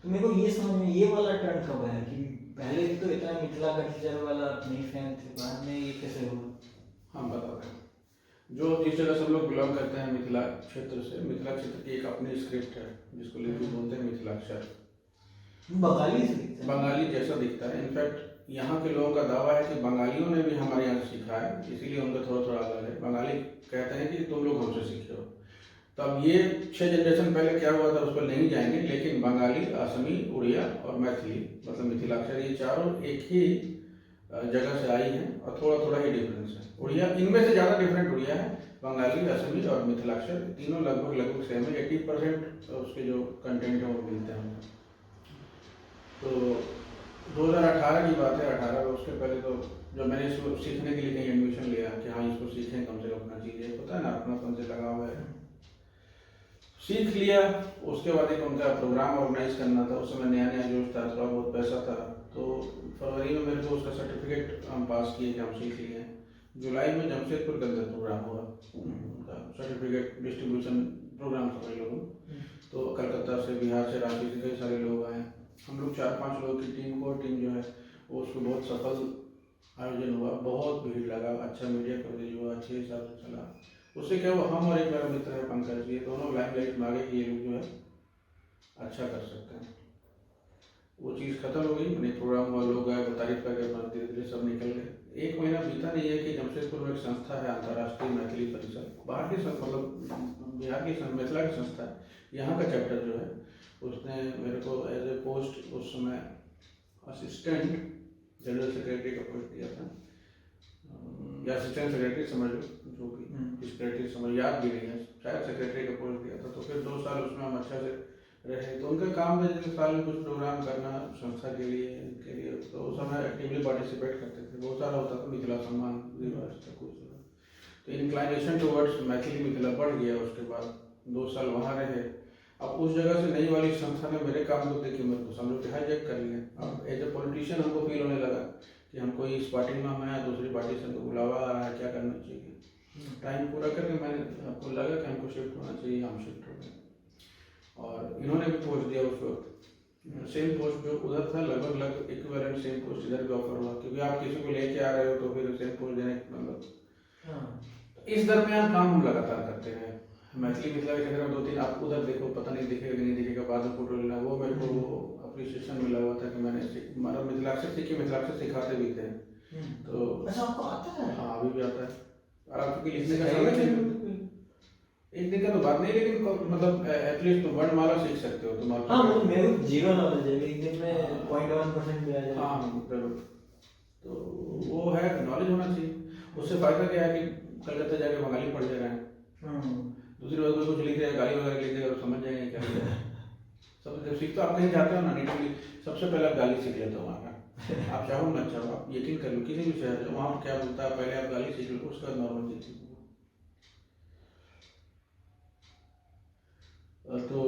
तो मेरे को ये समझ में ये वाला टर्न कब आया कि पहले भी तो इतना मिथिला कल्चर वाला आप नहीं फैन थे, बाद में ये कैसे हुआ? हम बताते हैं, जो जिस जगह सब लोग बिलोंग करते हैं मिथिला क्षेत्र से, मिथिला क्षेत्र की एक अपनी स्क्रिप्ट है जिसको लिपि बोलते हैं मिथिलाक्षर, बंगाली से दिखता है। बंगाली जैसा दिखता है। इनफैक्ट यहाँ के लोगों का दावा है कि बंगालियों ने भी हमारे यहाँ से सीखा है, इसीलिए उनका थोड़ा थोड़ा अलग है। बंगाली कहते हैं कि तुम लोग हमसे सीखे हो। तब ये 6 जनरेशन पहले क्या हुआ था उस पर नहीं जाएंगे, लेकिन बंगाली, असमी, उड़िया और मैथिली, मतलब मिथिलाक्षर, ये चारों एक ही जगह से आई हैं, और थोड़ा थोड़ा ही डिफरेंस है। उड़िया इनमें से ज़्यादा डिफरेंट उड़िया है, बंगाली, असमी और मिथिलाक्षर तीनों लगभग सेम है। 80% उसके जो कंटेंट है वो मिलते हैं। तो 2018 की बात है, 18 उसके पहले तो जब मैंने इसको सीखने के लिए कहीं एडमिशन लिया कि हाँ इसको सीखें, कम से कम अपना चीज़ें, पता है ना, अपनापन से लगा हुआ है, सीख लिया। उसके बाद एक उनका प्रोग्राम ऑर्गेनाइज करना था, उस समय नया नया जोश था, थोड़ा बहुत पैसा था, तो फरवरी में मेरे को उसका सर्टिफिकेट हम पास किए कि हम सीख लिए। जुलाई में जमशेदपुर के अंदर प्रोग्राम हुआ, उनका सर्टिफिकेट डिस्ट्रीब्यूशन प्रोग्राम समझ लो। तो कलकत्ता से, बिहार से, रांची से कई सारे लोग आए। हम लोग 4-5 लोगों की टीम जो है वो उसको बहुत सफल आयोजन हुआ, बहुत भीड़ लगा, अच्छा मीडिया कवरेज हुआ, अच्छे हिसाब से चला। उससे क्या हुआ, हम और एक मेरा मित्र है पंकज, ये दोनों लाइमलाइट में आ गए कि ये लोग जो है अच्छा कर सकते हैं। वो चीज़ खत्म हो गई, मैंने प्रोग्राम हुआ, लोग आए, तारीफ करके अपना धीरे धीरे सब निकल गए। एक महीना बीता नहीं है कि जमशेदपुर में एक संस्था है अंतर्राष्ट्रीय मैथिली परिषद, बाहर की मतलब बिहार की मिथिला की संस्था है, यहाँ का चैप्टर जो है उसने मेरे को एज ए पोस्ट उस समय असिस्टेंट जनरल सेक्रेटरी का पोस्ट दिया था, या असिस्टेंट सेक्रेटरी समझ लो, जो भी सेक्रेटरी समझ याद भी नहीं है, शायद सेक्रेटरी का पोस्ट दिया था। तो फिर 2 साल उसमें हम अच्छा से रहे। तो उनका काम था जैसे साल में कुछ प्रोग्राम करना संस्था के लिए तो उस समय एक्टिवली पार्टिसिपेट करते थे, बहुत सारा होता था, मिथिला सम्मान दिवस तक कुछ। तो इंक्लाइनेशन टुवर्ड्स मैथिली मिथिला बढ़ गया। उसके बाद 2 साल वहाँ रहे। अब उस जगह से नई वाली संस्था ने मेरे काम को देखिए मेरे को समझो कि हाईजैक कर लिया। अब एज ए पॉलिटिशियन हमको फील होने लगा कि हमको इस पार्टी में हम हैं, दूसरी पार्टी से हमको बुलावा आ रहा है, क्या करना चाहिए। टाइम पूरा करके मैंने आपको लगा कि हमको शिफ्ट होना चाहिए, हम शिफ्ट हो गए। और इन्होंने भी पोस्ट दिया उस वक्त, सेम पोस्ट जो उधर था लगभग इक्विवेलेंट सेम पोस्ट इधर भी ऑफर हुआ, क्योंकि आप किसी को लेके आ रहे हो तो फिर सेम पोस्ट देने मतलब। इस दरमियान काम हम लगातार करते रहे। मैथिली मिथिला के चक्कर में 2-3 आप उधर देखो, पता नहीं दिखेगा कि नहीं दिखेगा, बाद में फोटो लेना, वो मेरे को अप्रिसिएशन मिला हुआ था कि मैंने मतलब मिथिलाक्षर सीखी, मिथिलाक्षर सिखाते भी थे। तो अच्छा आपको आता है? हाँ अभी भी आता है। और आपको लिखने का समय नहीं, एक दिन का तो बात नहीं, लेकिन मतलब एटलीस्ट वर्णमाला सीख सकते हो तुम। हाँ मतलब मेरे को जीरो नॉलेज है, एक दिन में 0.1% भी आ जाए। हाँ जरूर। तो वो है, नॉलेज होना चाहिए। उससे फायदा क्या है कि कलकत्ता जाके बंगाली पढ़ ले रहे हैं, दूसरी बात कोई कुछ लिख रहे हैं, गाली वगैरह लिख रहे हैं, समझ जाएंगे क्या है। सब जब सीखते हो, आप कहीं जाते हो ना नेटिवली, सबसे पहले आप गाली सीख लेते हो वहाँ का। आप चाहो ना चाहो, आप यकीन कर लो किसी भी शहर में वहाँ क्या बोलता है, पहले आप गाली सीख लो, उसके बाद नॉर्मल चीज सीखो। तो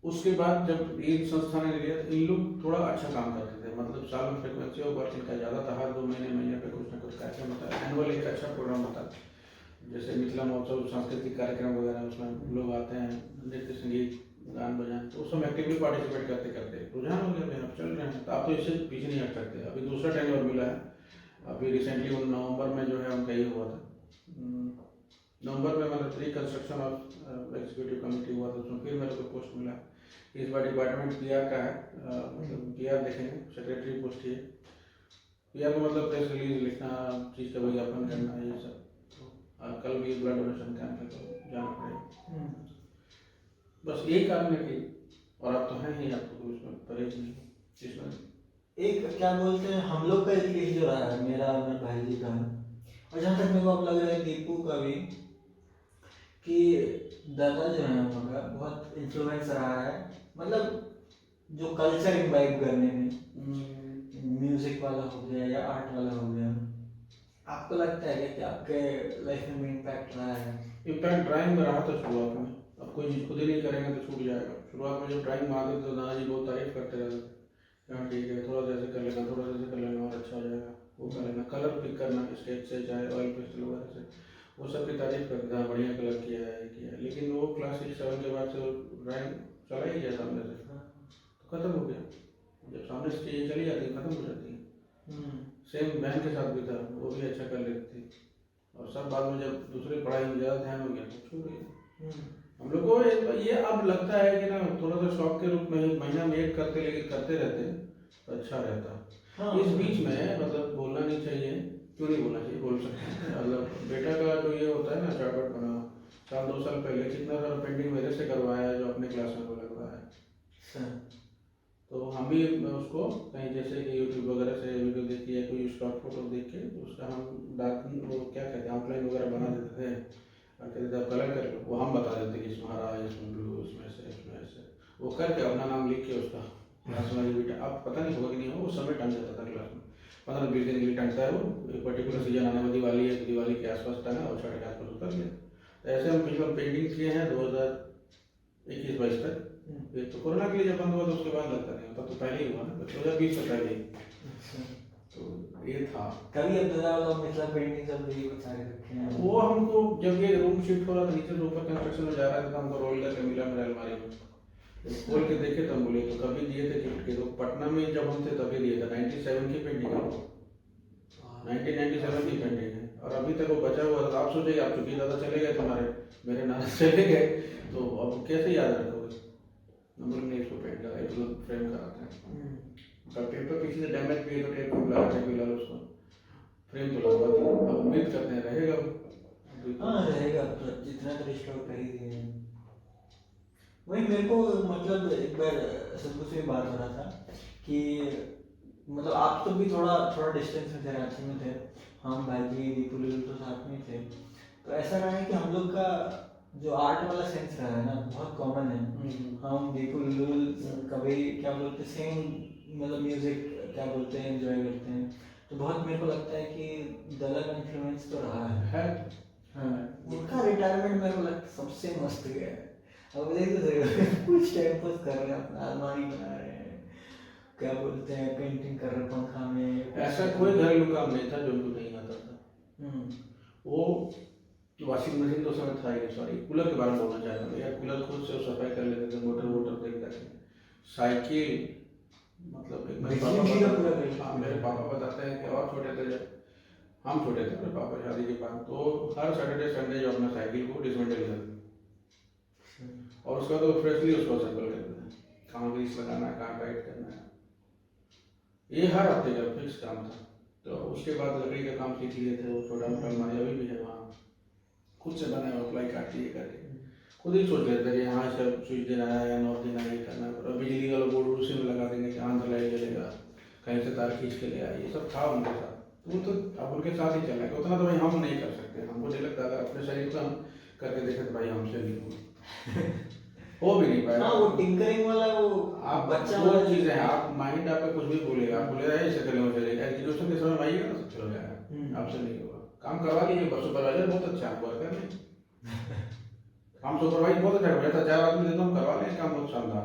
उसके बाद जब इन संस्था ने लिया, इन लोग थोड़ा अच्छा काम करते थे, मतलब साल में फ्रिक्वेंसी ऑफ वर्क इनका ज़्यादा था, हर 2 महीने पे कुछ ना कुछ कार्यक्रम होता है। एनुअल एक अच्छा प्रोग्राम होता है, जैसे मिथिला महोत्सव, सांस्कृतिक कार्यक्रम वगैरह, उसमें लोग आते हैं, नृत्य संगीत गान बजान, तो उसमें एक्टिवली पार्टिसिपेट करते करते रुझान हो गया, अब चल रहे हैं। तो आप तो इससे पीछे नहीं हट सकते। अभी दूसरा टेन्योर मिला है, अभी रिसेंटली नवंबर में जो है उनका ये हुआ था, नवंबर में मतलब रिकंस्ट्रक्शन ऑफ एग्जीक्यूटिव कमेटी हुआ था, उसमें फिर मेरे को पोस्ट मिला। इस बार डिपार्टमेंट पीआर का है, मतलब पीआर देखेंगे, सेक्रेटरी पोस्ट ही है। पीआर में मतलब प्रेस रिलीज लिखना, चीज़ का विज्ञापन करना, ये सब। और कल भी ब्लड डोनेशन कैंप है तो जाना पड़ेगा। बस यही कारण है कि, और आप तो हैं ही, आपको तो इसमें परहेज नहीं इसमें। एक क्या बोलते हैं हम लोग का एक केस जो रहा है, मेरा और मेरे भाई जी का, और जहाँ तक मेरे को अब लग रहा है दीपू का भी, कि दादा जो है हम लोग का बहुत इन्फ्लुएंस रहा है, मतलब जो कल्चर इम्बाइब करने में, म्यूजिक वाला हो गया या आर्ट वाला हो गया। आपको लगता है कि आपके लाइफ में इम्पैक्ट रहा है? इम्पैक्ट ड्राइंग में रहा था शुरुआत में। अब कोई चीज़ खुद ही नहीं करेंगे तो छूट जाएगा। शुरुआत में जब ड्राइंग मारते थे तो दादाजी बहुत तारीफ करते रहते थे, हाँ ठीक है, थोड़ा जैसे कर लेना, थोड़ा जैसे कर लेना और अच्छा हो जाएगा, वो कर लेना। कलर पिक करना स्केच से, चाहे ऑयल पेस्टल वगैरह से, वो सब की तारीफ करते थे, बढ़िया कलर किया है। लेकिन वो क्लास 6-7 के बाद से ड्राइंग चला ही गया सामने से, तो खत्म हो गया। जब सामने से चीज़ें चली जाती है, खत्म हो जाती है। सेम बहन के साथ भी था, वो भी अच्छा कर लेती थी, और सब बाद में जब दूसरी पढ़ाई में ज़्यादा ध्यान हो गया तो छोड़ दिया। हम लोग को ये अब लगता है कि ना, थोड़ा सा शौक के रूप में महीना में एक करते, लेकिन करते रहते तो अच्छा रहता। हाँ, इस बीच में मतलब बोलना नहीं चाहिए, क्यों नहीं बोलना चाहिए, बोल सकते हैं। मतलब बेटा का जो ये होता है ना चार्टर्ड बना, 1-2 साल पहले कितना सारा पेंटिंग मेरे से करवाया है, जो अपने क्लास में को लगवाया है। तो हम भी उसको कहीं जैसे कि यूट्यूब वगैरह से वीडियो देख के या कोई स्टॉक फोटो देख के उसका हम वो क्या कहते हैं आउटलाइन वगैरह बना देते थे, और कहते थे आप कलर कर लो, वो हम बता देते कि इसमें हरा है, इसमें ब्लू, इसमें ऐसे वो करके अपना नाम लिख के उसका क्लास में बेटा, आप पता नहीं होगा कि नहीं होगा, उस समय टंग जाता था क्लास में। 15-20 दिन के लिए टंगता है वो, एक पर्टिकुलर सीजन आने में, दिवाली है तो दिवाली के आसपास टंगा और छठ के आसपास उतर गया। तो ऐसे हम पिछले पेंटिंग किए हैं 2021-22 तक। ये तो कोरोना के लिए जब बंद हुआ तो उसके बाद लगता नहीं होता, तो पहले ही हुआ ना, 2020 से पहले ही। तो ये था। कभी अब दादा वाला मिथिला पेंटिंग सब भी बचा के रखे हैं? वो हमको जब ये रूम शिफ्ट हो रहा था, नीचे से ऊपर कंस्ट्रक्शन में जा रहा था, तो हमको रोल करके मिला मेरे अलमारी में, खोल के देखे तो हम बोले तो कभी दिए थे गिफ्ट के। तो पटना में जब हम थे तभी दिए थे, 97 की पेंटिंग है, 1997 की पेंटिंग है, और अभी तक वो बचा हुआ था। आप सोचिए, आप चूंकि दादा चले गए तुम्हारे, मेरे नाना चले गए, तो अब कैसे याद रखोगे। नंबर में इसको पेंट करा, एक फ्रेम कराते हैं, अगर टेप तो किसी से डैमेज भी है तो टेप को लगा के फिलहाल उसको फ्रेम तो लगवा दिया, अब उम्मीद करते हैं रहेगा वो। हाँ रहेगा, तो जितना तो रिस्टोर कर ही दिए हैं। वही मेरे को मतलब एक बार सबको से बात हो रहा था कि मतलब आप तो भी थोड़ा थोड़ा डिस्टेंस में थे, रांची में थे, हम भाई दीपू लीलू तो साथ में थे। तो ऐसा रहा है कि हम लोग का जो आर्ट वाला सेंस रहा है ना बहुत कॉमन है। हम दीपू लीलू कभी क्या बोलते सेम मतलब म्यूजिक क्या बोलते हैं एंजॉय करते हैं। तो बहुत मेरे को लगता है कि दलग इन्फ्लुएंस तो रहा है। हाँ उनका रिटायरमेंट मेरे को लगता है सबसे मस्त गया है। अब देख तो सही कुछ टाइम पास कर रहे हैं, अपना अलमारी बना रहे हैं, क्या बोलते हैं पेंटिंग कर रहे हैं पंखा में। ऐसा कोई घरेलू काम नहीं था जो उनको नहीं आता था। वो वॉशिंग मशीन तो समय था ही नहीं, सॉरी कूलर के बारे में बोलना चाहता हूँ यार, कूलर खुद से सफाई कर लेते थे, मोटर वोटर देख करके। साइकिल मतलब एक मेरे पापा बताते हैं कि और छोटे थे जब हम छोटे थे, मेरे पापा शादी के बाद तो हर सैटरडे संडे जो अपना साइकिल को डिसमेंटल करते और उसका तो फ्रेशली उसको असेंबल करते थे, कहाँ ग्रीस लगाना है, कहाँ टाइट करना है, ये हर हफ्ते का फिक्स काम था। तो उसके बाद लकड़ी का काम सीख लिए थे, वो छोटा मोटा अलमारी अभी भी है वहाँ, खुद से बनाया हुआ प्लाई काट लिए करके खुद ही सोच लेते थे यहाँ से स्विच देना है या नॉब देना है, ये करना है, और बिजली वाला बोर्ड उसी में लगा देंगे, कहाँ से लाइट जलेगा, कहीं से तार खींच के ले आए, ये सब था उनके साथ। तो वो तो अब उनके साथ ही चला है, उतना तो भाई हम नहीं कर सकते, हमको नहीं लगता अगर अपने शरीर को हम करके देखे तो भाई हमसे नहीं होगा हो भी नहीं पाएगा। हाँ वो टिंकरिंग वाला वो आप बच्चा दो वाला चीजें हैं, आप माइंड आपका कुछ भी बोलेगा, आप बोलेगा ऐसे चलेगा चलेगा, एजुकेशन के समय में आइएगा ना सब चल जाएगा, आपसे नहीं होगा। काम करवा लीजिए, बस सुपरवाइजर बहुत अच्छा है वर्कर नहीं हम सुपरवाइज बहुत अच्छा कर था, 4 आदमी देता हूँ करवा लें काम बहुत शानदार,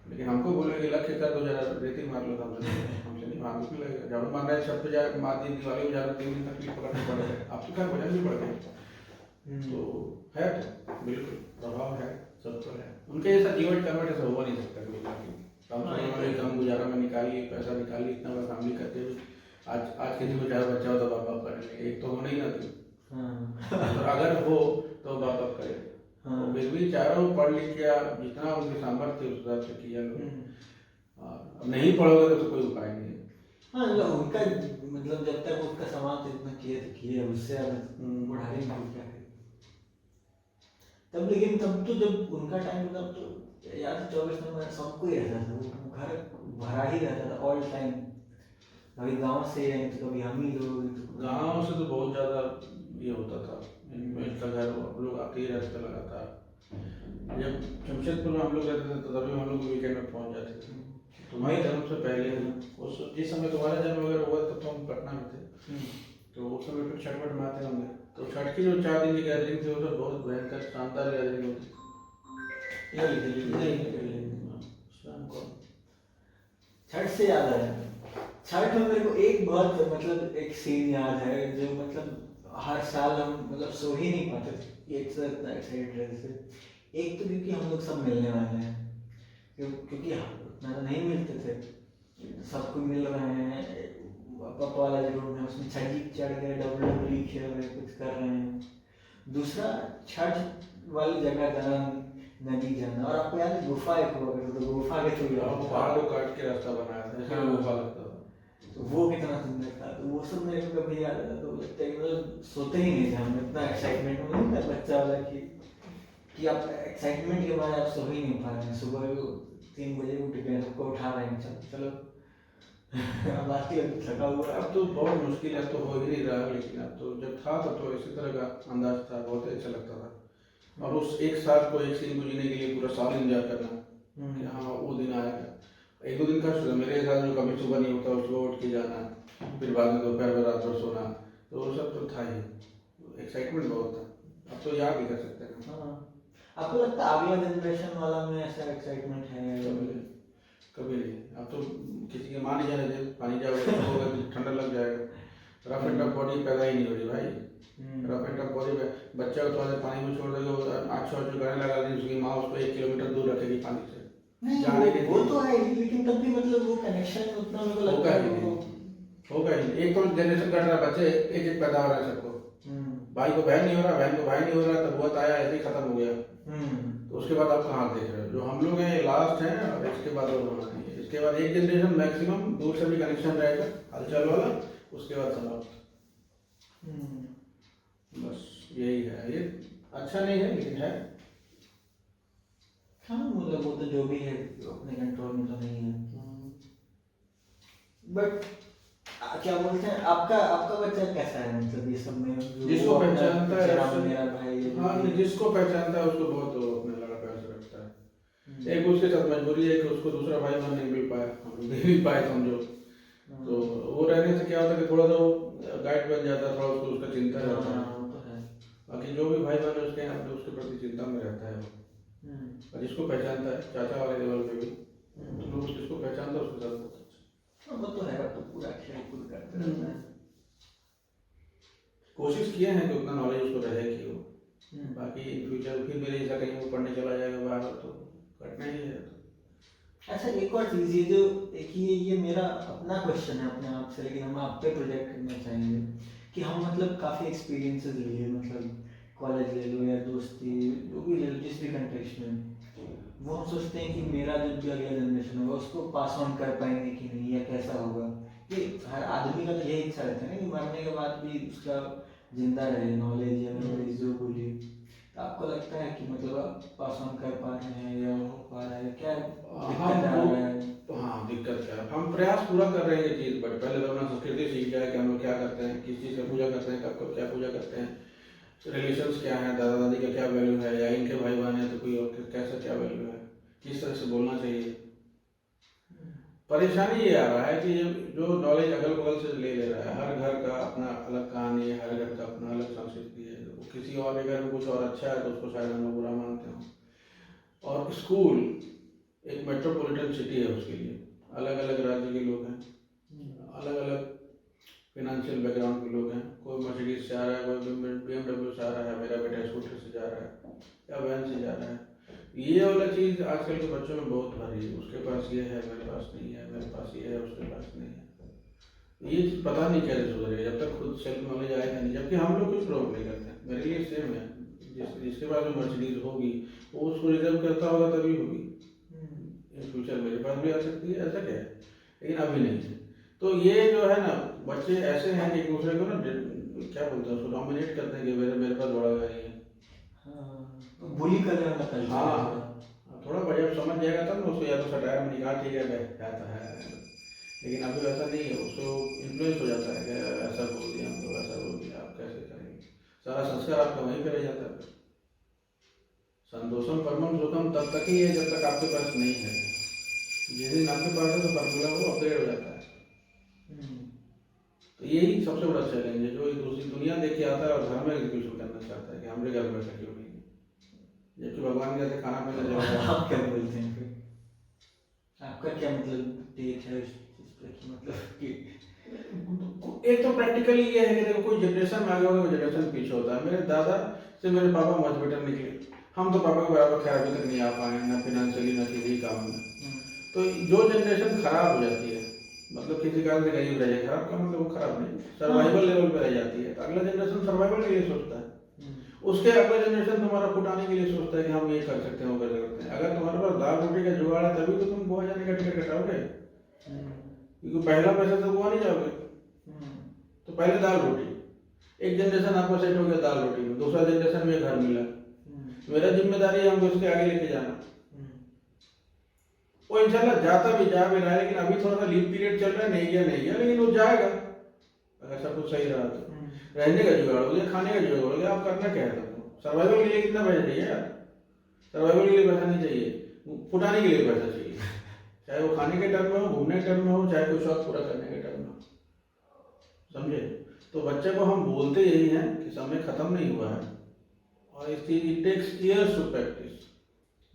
लेकिन हमको बोलेंगे लक्ष्य कर 2 जरा रेती मार लो, हमसे नहीं हाथ में लगेगा, झाड़ू मार रहे हैं छत पे जा मार दिन दिवाली में जा रहे 3 दिन तक पीठ पकड़ने पड़ रहे, आपके घर वजन भी बढ़ गए। तो है तो बिल्कुल प्रभाव है, सब तो है। उनके जैसा जीवन कन्वर्ट ऐसा हो नहीं सकता कभी, कम गुजारा में निकालिए, पैसा निकालिए, इतना बड़ा फैमिली करते हुए आज किसी को 4 बच्चा हो तो बाप बाप करेंगे, एक तो होना ही ना तो अगर हो तो बाप बाप करे। तो फिर भी चारों पढ़ लिख के जितना उनके सामर्थ्य उस हिसाब से किया लोग, अब नहीं पढ़ोगे तो कोई उपाय नहीं है। हाँ उनका मतलब जब तक उसका समाज इतना किए तो किए, उससे बुढ़ाई में क्या है तब। लेकिन तब तो जब उनका टाइम तब तो यार 24 नंबर सबको ही रहता था, वो घर भरा ही रहता था ऑल टाइम। कभी गांव से आए तो कभी हम ही लोग, गाँव से तो बहुत ज़्यादा ये होता था, इसका घर लोग आते ही रहते लगातार। जब जमशेदपुर में हम लोग रहते थे तो तभी हम लोग वीकेंड में पहुँच जाते थे। तुम्हारे जन्म से पहले उस जिस समय तुम्हारा जन्म वगैरह हुआ तब तो हम पटना में थे, तो उस समय फिर छठ वट मनाते होंगे, तो छठ की जो 4 दिन की गैदरिंग थी वो सब बहुत भयंकर शानदार गैदरिंग होती। छठ से याद आया, छठ में मेरे को एक बहुत मतलब एक सीन याद है जो मतलब हर साल हम मतलब सो ही नहीं पाते थे, एक साथ इतना एक्साइटेड रहते थे। एक तो क्योंकि हम लोग सब मिलने वाले हैं, क्योंकि उतना नहीं मिलते थे, सबको मिल रहे हैं, पापा वाला जो रूम है उसमें छज्जी चढ़ गए, WWE खेल रहे, कुछ कर रहे हैं। दूसरा छठ वाली जगह जाना, नदी जाना, और आपको याद है गुफा एक हुआ करता था, गुफा के थ्रू पहाड़ को काट के रास्ता बनाया था, जैसे गुफा लगता था, तो वो कितना सुंदर था। तो वो सब मेरे को कभी याद आता, तो लगता है मतलब सोते ही नहीं थे हम, इतना एक्साइटमेंट में नहीं था बच्चा वाला कि आप एक्साइटमेंट के बाद आप सो ही नहीं पा रहे हैं। सुबह 3 बजे उठ गए, सबको उठा रहे हैं, चलो अब आती है थका हुआ। अब तो बहुत मुश्किल है, अब तो हो ही नहीं रहा, लेकिन अब तो जब था तब तो इसी तरह का अंदाज था, बहुत अच्छा लगता था। और उस एक साल को एक सीन को जीने के लिए पूरा साल इंतजार करना कि हाँ वो दिन आएगा। 1-2 दिन का मेरे साथ जो कभी सुबह नहीं उठता, सुबह उठ के जाना, फिर बाद में दोपहर में रात भर सोना, तो वो सब तो था ही, एक्साइटमेंट बहुत था। अब तो याद ही कर सकते हैं। आपको लगता है अगला जनरेशन वाला में ऐसा एक्साइटमेंट है? कभी नहीं। अब तो किसी के मान ही जाने दे, पानी जाओगे तो ठंडा लग जाएगा, रफ एंड टफ बॉडी पैदा ही नहीं हो रही भाई। रफ एंड टफ बॉडी में बच्चा को थोड़ा सा पानी में छोड़ देगा, आँख करने लगा दी, उसकी माँ उसको 1 किलोमीटर दूर रखेगी पानी से। नहीं वो तो है, लेकिन तब भी मतलब वो कनेक्शन उतना मेरे को लगता है होगा ही। एक तो जनरेशन कट रहा है, बच्चे एक पैदा हो रहा है सबको, भाई को बहन नहीं हो रहा, बहन को भाई नहीं हो रहा, तब बहुत आया ऐसे ही खत्म हो गया। तो उसके बाद आप कहाँ देख रहे हो, जो हम लोग हैं लास्ट हैं, और इसके बाद और होना नहीं है। इसके बाद एक जनरेशन मैक्सिमम दूर से भी कनेक्शन रहेगा हलचल वाला, उसके बाद समाप्त। बस यही है, ये अच्छा नहीं है लेकिन है। हाँ मतलब वो तो जो भी है अपने कंट्रोल में तो नहीं है। बट क्या बोलते हैं, आपका आपका बच्चा कैसा है मतलब ये सब में? जिसको पहचानता है मेरा उससे- मेरा भाई ये हाँ, जो भी- जिसको पहचानता है उसको बहुत वो अपने लगा प्यार से रखता है। एक उसके साथ मजबूरी है कि उसको दूसरा भाई बहन नहीं मिल पाया, हम लोग नहीं मिल पाए समझो, तो वो रहने से क्या होता है कि थोड़ा सा वो गाइड बन जाता है, थोड़ा उसको उसका चिंता रहता है। हाँ, वो तो है। बाकी जो भी भाई बहन है उसके यहाँ अपने उसके प्रति चिंता में रहता है वो। और जिसको पहचानता है चाचा वाले लेवल पे भी, तो लोग जिसको पहचानता है उसके साथ बहुत अच्छा। हाँ, वो तो है, वो तो पूरा खेल कूद करते रहता है। कोशिश किए हैं कि उतना नॉलेज उसको रहे कि वो, बाकी इन फ्यूचर फिर मेरे जैसा कहीं वो पढ़ने चला जाएगा बाहर तो कटना ही है। अच्छा एक और चीज़, ये जो एक ये मेरा अपना क्वेश्चन है अपने आप से, लेकिन हम आप पे प्रोजेक्ट करना चाहेंगे कि हम मतलब काफ़ी एक्सपीरियंसेस लिए, मतलब कॉलेज ले लो या दोस्ती जो भी ले लो, जिस भी कंटेक्स्ट में, वो हम सोचते हैं कि मेरा जब भी अगला जनरेशन होगा उसको पास ऑन कर पाएंगे कि नहीं, या कैसा होगा। कि हर आदमी का तो यही इच्छा रहता है ना कि मरने के बाद भी उसका जिंदा रहे नॉलेज या मेमोरीज जो बोली। तो आपको लगता है कि मतलब पास ऑन कर पा रहे हैं या हो पा रहा है, क्या दिक्कत आ रहा है? हाँ, दिक्कत क्या है, हम प्रयास पूरा कर रहे हैं ये चीज़, बट पहले तो अपना संस्कृति सीख जाए कि हम लोग क्या करते हैं, किस चीज़ से पूजा करते हैं, कब कब क्या पूजा करते हैं, रिलेशंस क्या है, दादा दादी का क्या वैल्यू है, या इनके भाई बहन है तो कोई और कैसा क्या वैल्यू है, किस तरह से बोलना चाहिए। परेशानी ये आ रहा है कि ये जो नॉलेज अगल बगल से ले रहा है, हर घर का अपना अलग कहानी है, हर घर का अपना अलग संस्कृति है, वो किसी और के घर में कुछ और अच्छा है तो उसको शायद हम लोग बुरा मानते हो। और स्कूल एक मेट्रोपॉलिटन सिटी है, उसके लिए अलग अलग राज्य के लोग हैं, अलग अलग फिनेंशियल बैकग्राउंड के लोग हैं, कोई मर्सिडीज से आ रहा है, कोई BMW से आ रहा है, मेरा बेटा स्कूटर से जा रहा है या वैन से जा रहा है। ये वाला चीज़ आजकल के बच्चों में बहुत भारी है, उसके पास ये है मेरे पास नहीं है, मेरे पास ये है उसके पास नहीं है। ये चीज़ पता नहीं कैसे सुधरेगी जब तक खुद सेल्फ नॉलेज आएगा नहीं, जबकि हम लोग कुछ प्रॉब्लम नहीं करते हैं, मेरे लिए सेम है, जिसके पास में मर्सिडीज होगी वो उसको रिजर्व करता होगा तभी होगी, इन फ्यूचर मेरे पास भी आ सकती है, ऐसा क्या है, लेकिन अभी नहीं है। तो ये जो है ना, बच्चे ऐसे हैं कि एक दूसरे को ना क्या बोलते हैं उसको डोमिनेट करते हैं कि मेरे पास बड़ा गाड़ी है। बुली करने वाला कल्चर। हाँ, थोड़ा बढ़िया समझ जाएगा तब ना उसको, या तो सटायर में निकाल ठीक है जाता है, लेकिन अभी वैसा नहीं है, उसको इन्फ्लुएंस हो जाता है कि ऐसा बोल दिया हमको, ऐसा बोल दिया, आप कैसे करेंगे, सारा संस्कार आपका वहीं पर रह जाता है। संतोषम परमम सुखम तब तक ही है जब तक आपके पास नहीं है, जिस दिन आपके पास है तो फॉर्मूला वो अपग्रेड हो जाता है। तो यही सबसे बड़ा चैलेंज है जो दूसरी दुनिया देख के आता है और घर में एग्जीक्यूशन करना चाहता है कि हमारे घर में ऐसा क्यों नहीं है, जबकि भगवान के ऐसे खाना पीना जब आप क्या बोलते हैं फिर? आपका क्या मतलब टेक है इस चीज पे कि मतलब कि एक तो प्रैक्टिकली ये है कि देखो कोई जनरेशन में आगे होगा, कोई जनरेशन पीछे होता है। मेरे दादा से मेरे पापा मच बेटर निकले, हम तो पापा के बराबर खैर अभी तक नहीं आ पाए, ना फिनेंशियली ना किसी काम में। तो जो जनरेशन खराब हो जाती है, मतलब किसी कारण से गरीब रह जाए, खराब का मतलब वो खराब नहीं, सर्वाइवल लेवल पे रह जाती है, तो अगला जनरेशन सर्वाइवल के लिए सोचता है, उसके अगला जनरेशन तुम्हारा फुट आने के लिए सोचता है कि हम ये कर सकते हैं वो कर सकते हैं। अगर तुम्हारे पास दाल रोटी का जुगाड़ है तभी तो तुम गोवा जाने का टिकट कटाओगे, क्योंकि पहला पैसा तो गोवा नहीं जाओगे। तो पहले दाल रोटी, एक जनरेशन आपको सेट हो गया दाल रोटी में, दूसरा जनरेशन में घर मिला, मेरा जिम्मेदारी है हमको इसके आगे लेके जाना। वो इंशाल्लाह जाता भी जा भी रहा है, लेकिन अभी थोड़ा सा लीव पीरियड चल रहा है, नहीं गया लेकिन वो जाएगा अगर सब कुछ सही रहा तो। रहने का जुगाड़ हो गया, खाने का जुगाड़ हो गया, आप करना क्या है तुमको, सर्वाइवल के लिए कितना पैसा चाहिए यार, सर्वाइवल के लिए पैसा नहीं चाहिए, फुटाने के लिए पैसा चाहिए, चाहे वो खाने के टर्म में हो, घूमने के टर्म में हो, चाहे कोई शौक पूरा करने के टर्म में हो, समझे। तो बच्चे को हम बोलते यही हैं कि समय खत्म नहीं हुआ है, और इस चीज it takes years to practise,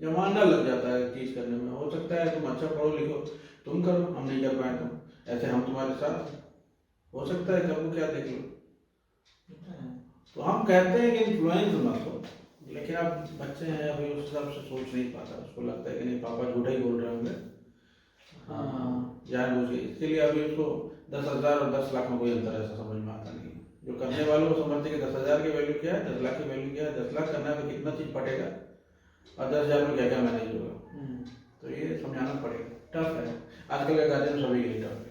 जमाना लग जाता है चीज करने में। हो सकता है तुम अच्छा पढ़ो लिखो, तुम करो, हम नहीं कर पाए तुम, ऐसे हम तुम्हारे साथ, हो सकता है कब क्या देख लो। तो हम कहते हैं कि इन्फ्लुएंस मत हो, लेकिन अब बच्चे हैं अभी उस हिसाब से सोच नहीं पाता, उसको लगता है कि नहीं पापा झूठा ही बोल रहे होंगे, हाँ जान बूझ के, इसके लिए अभी उसको 10,000 और 10 लाख में कोई अंतर ऐसा समझ में आता नहीं। जो करने वालों को समझते कि 10,000 की वैल्यू क्या है, 10 लाख की वैल्यू क्या है, 10 लाख करना है तो कितना चीज पटेगा और 10,000 में क्या क्या मैनेज होगा, तो ये समझाना पड़ेगा। टफ है आजकल का गार्जियन सभी के लिए टफ है,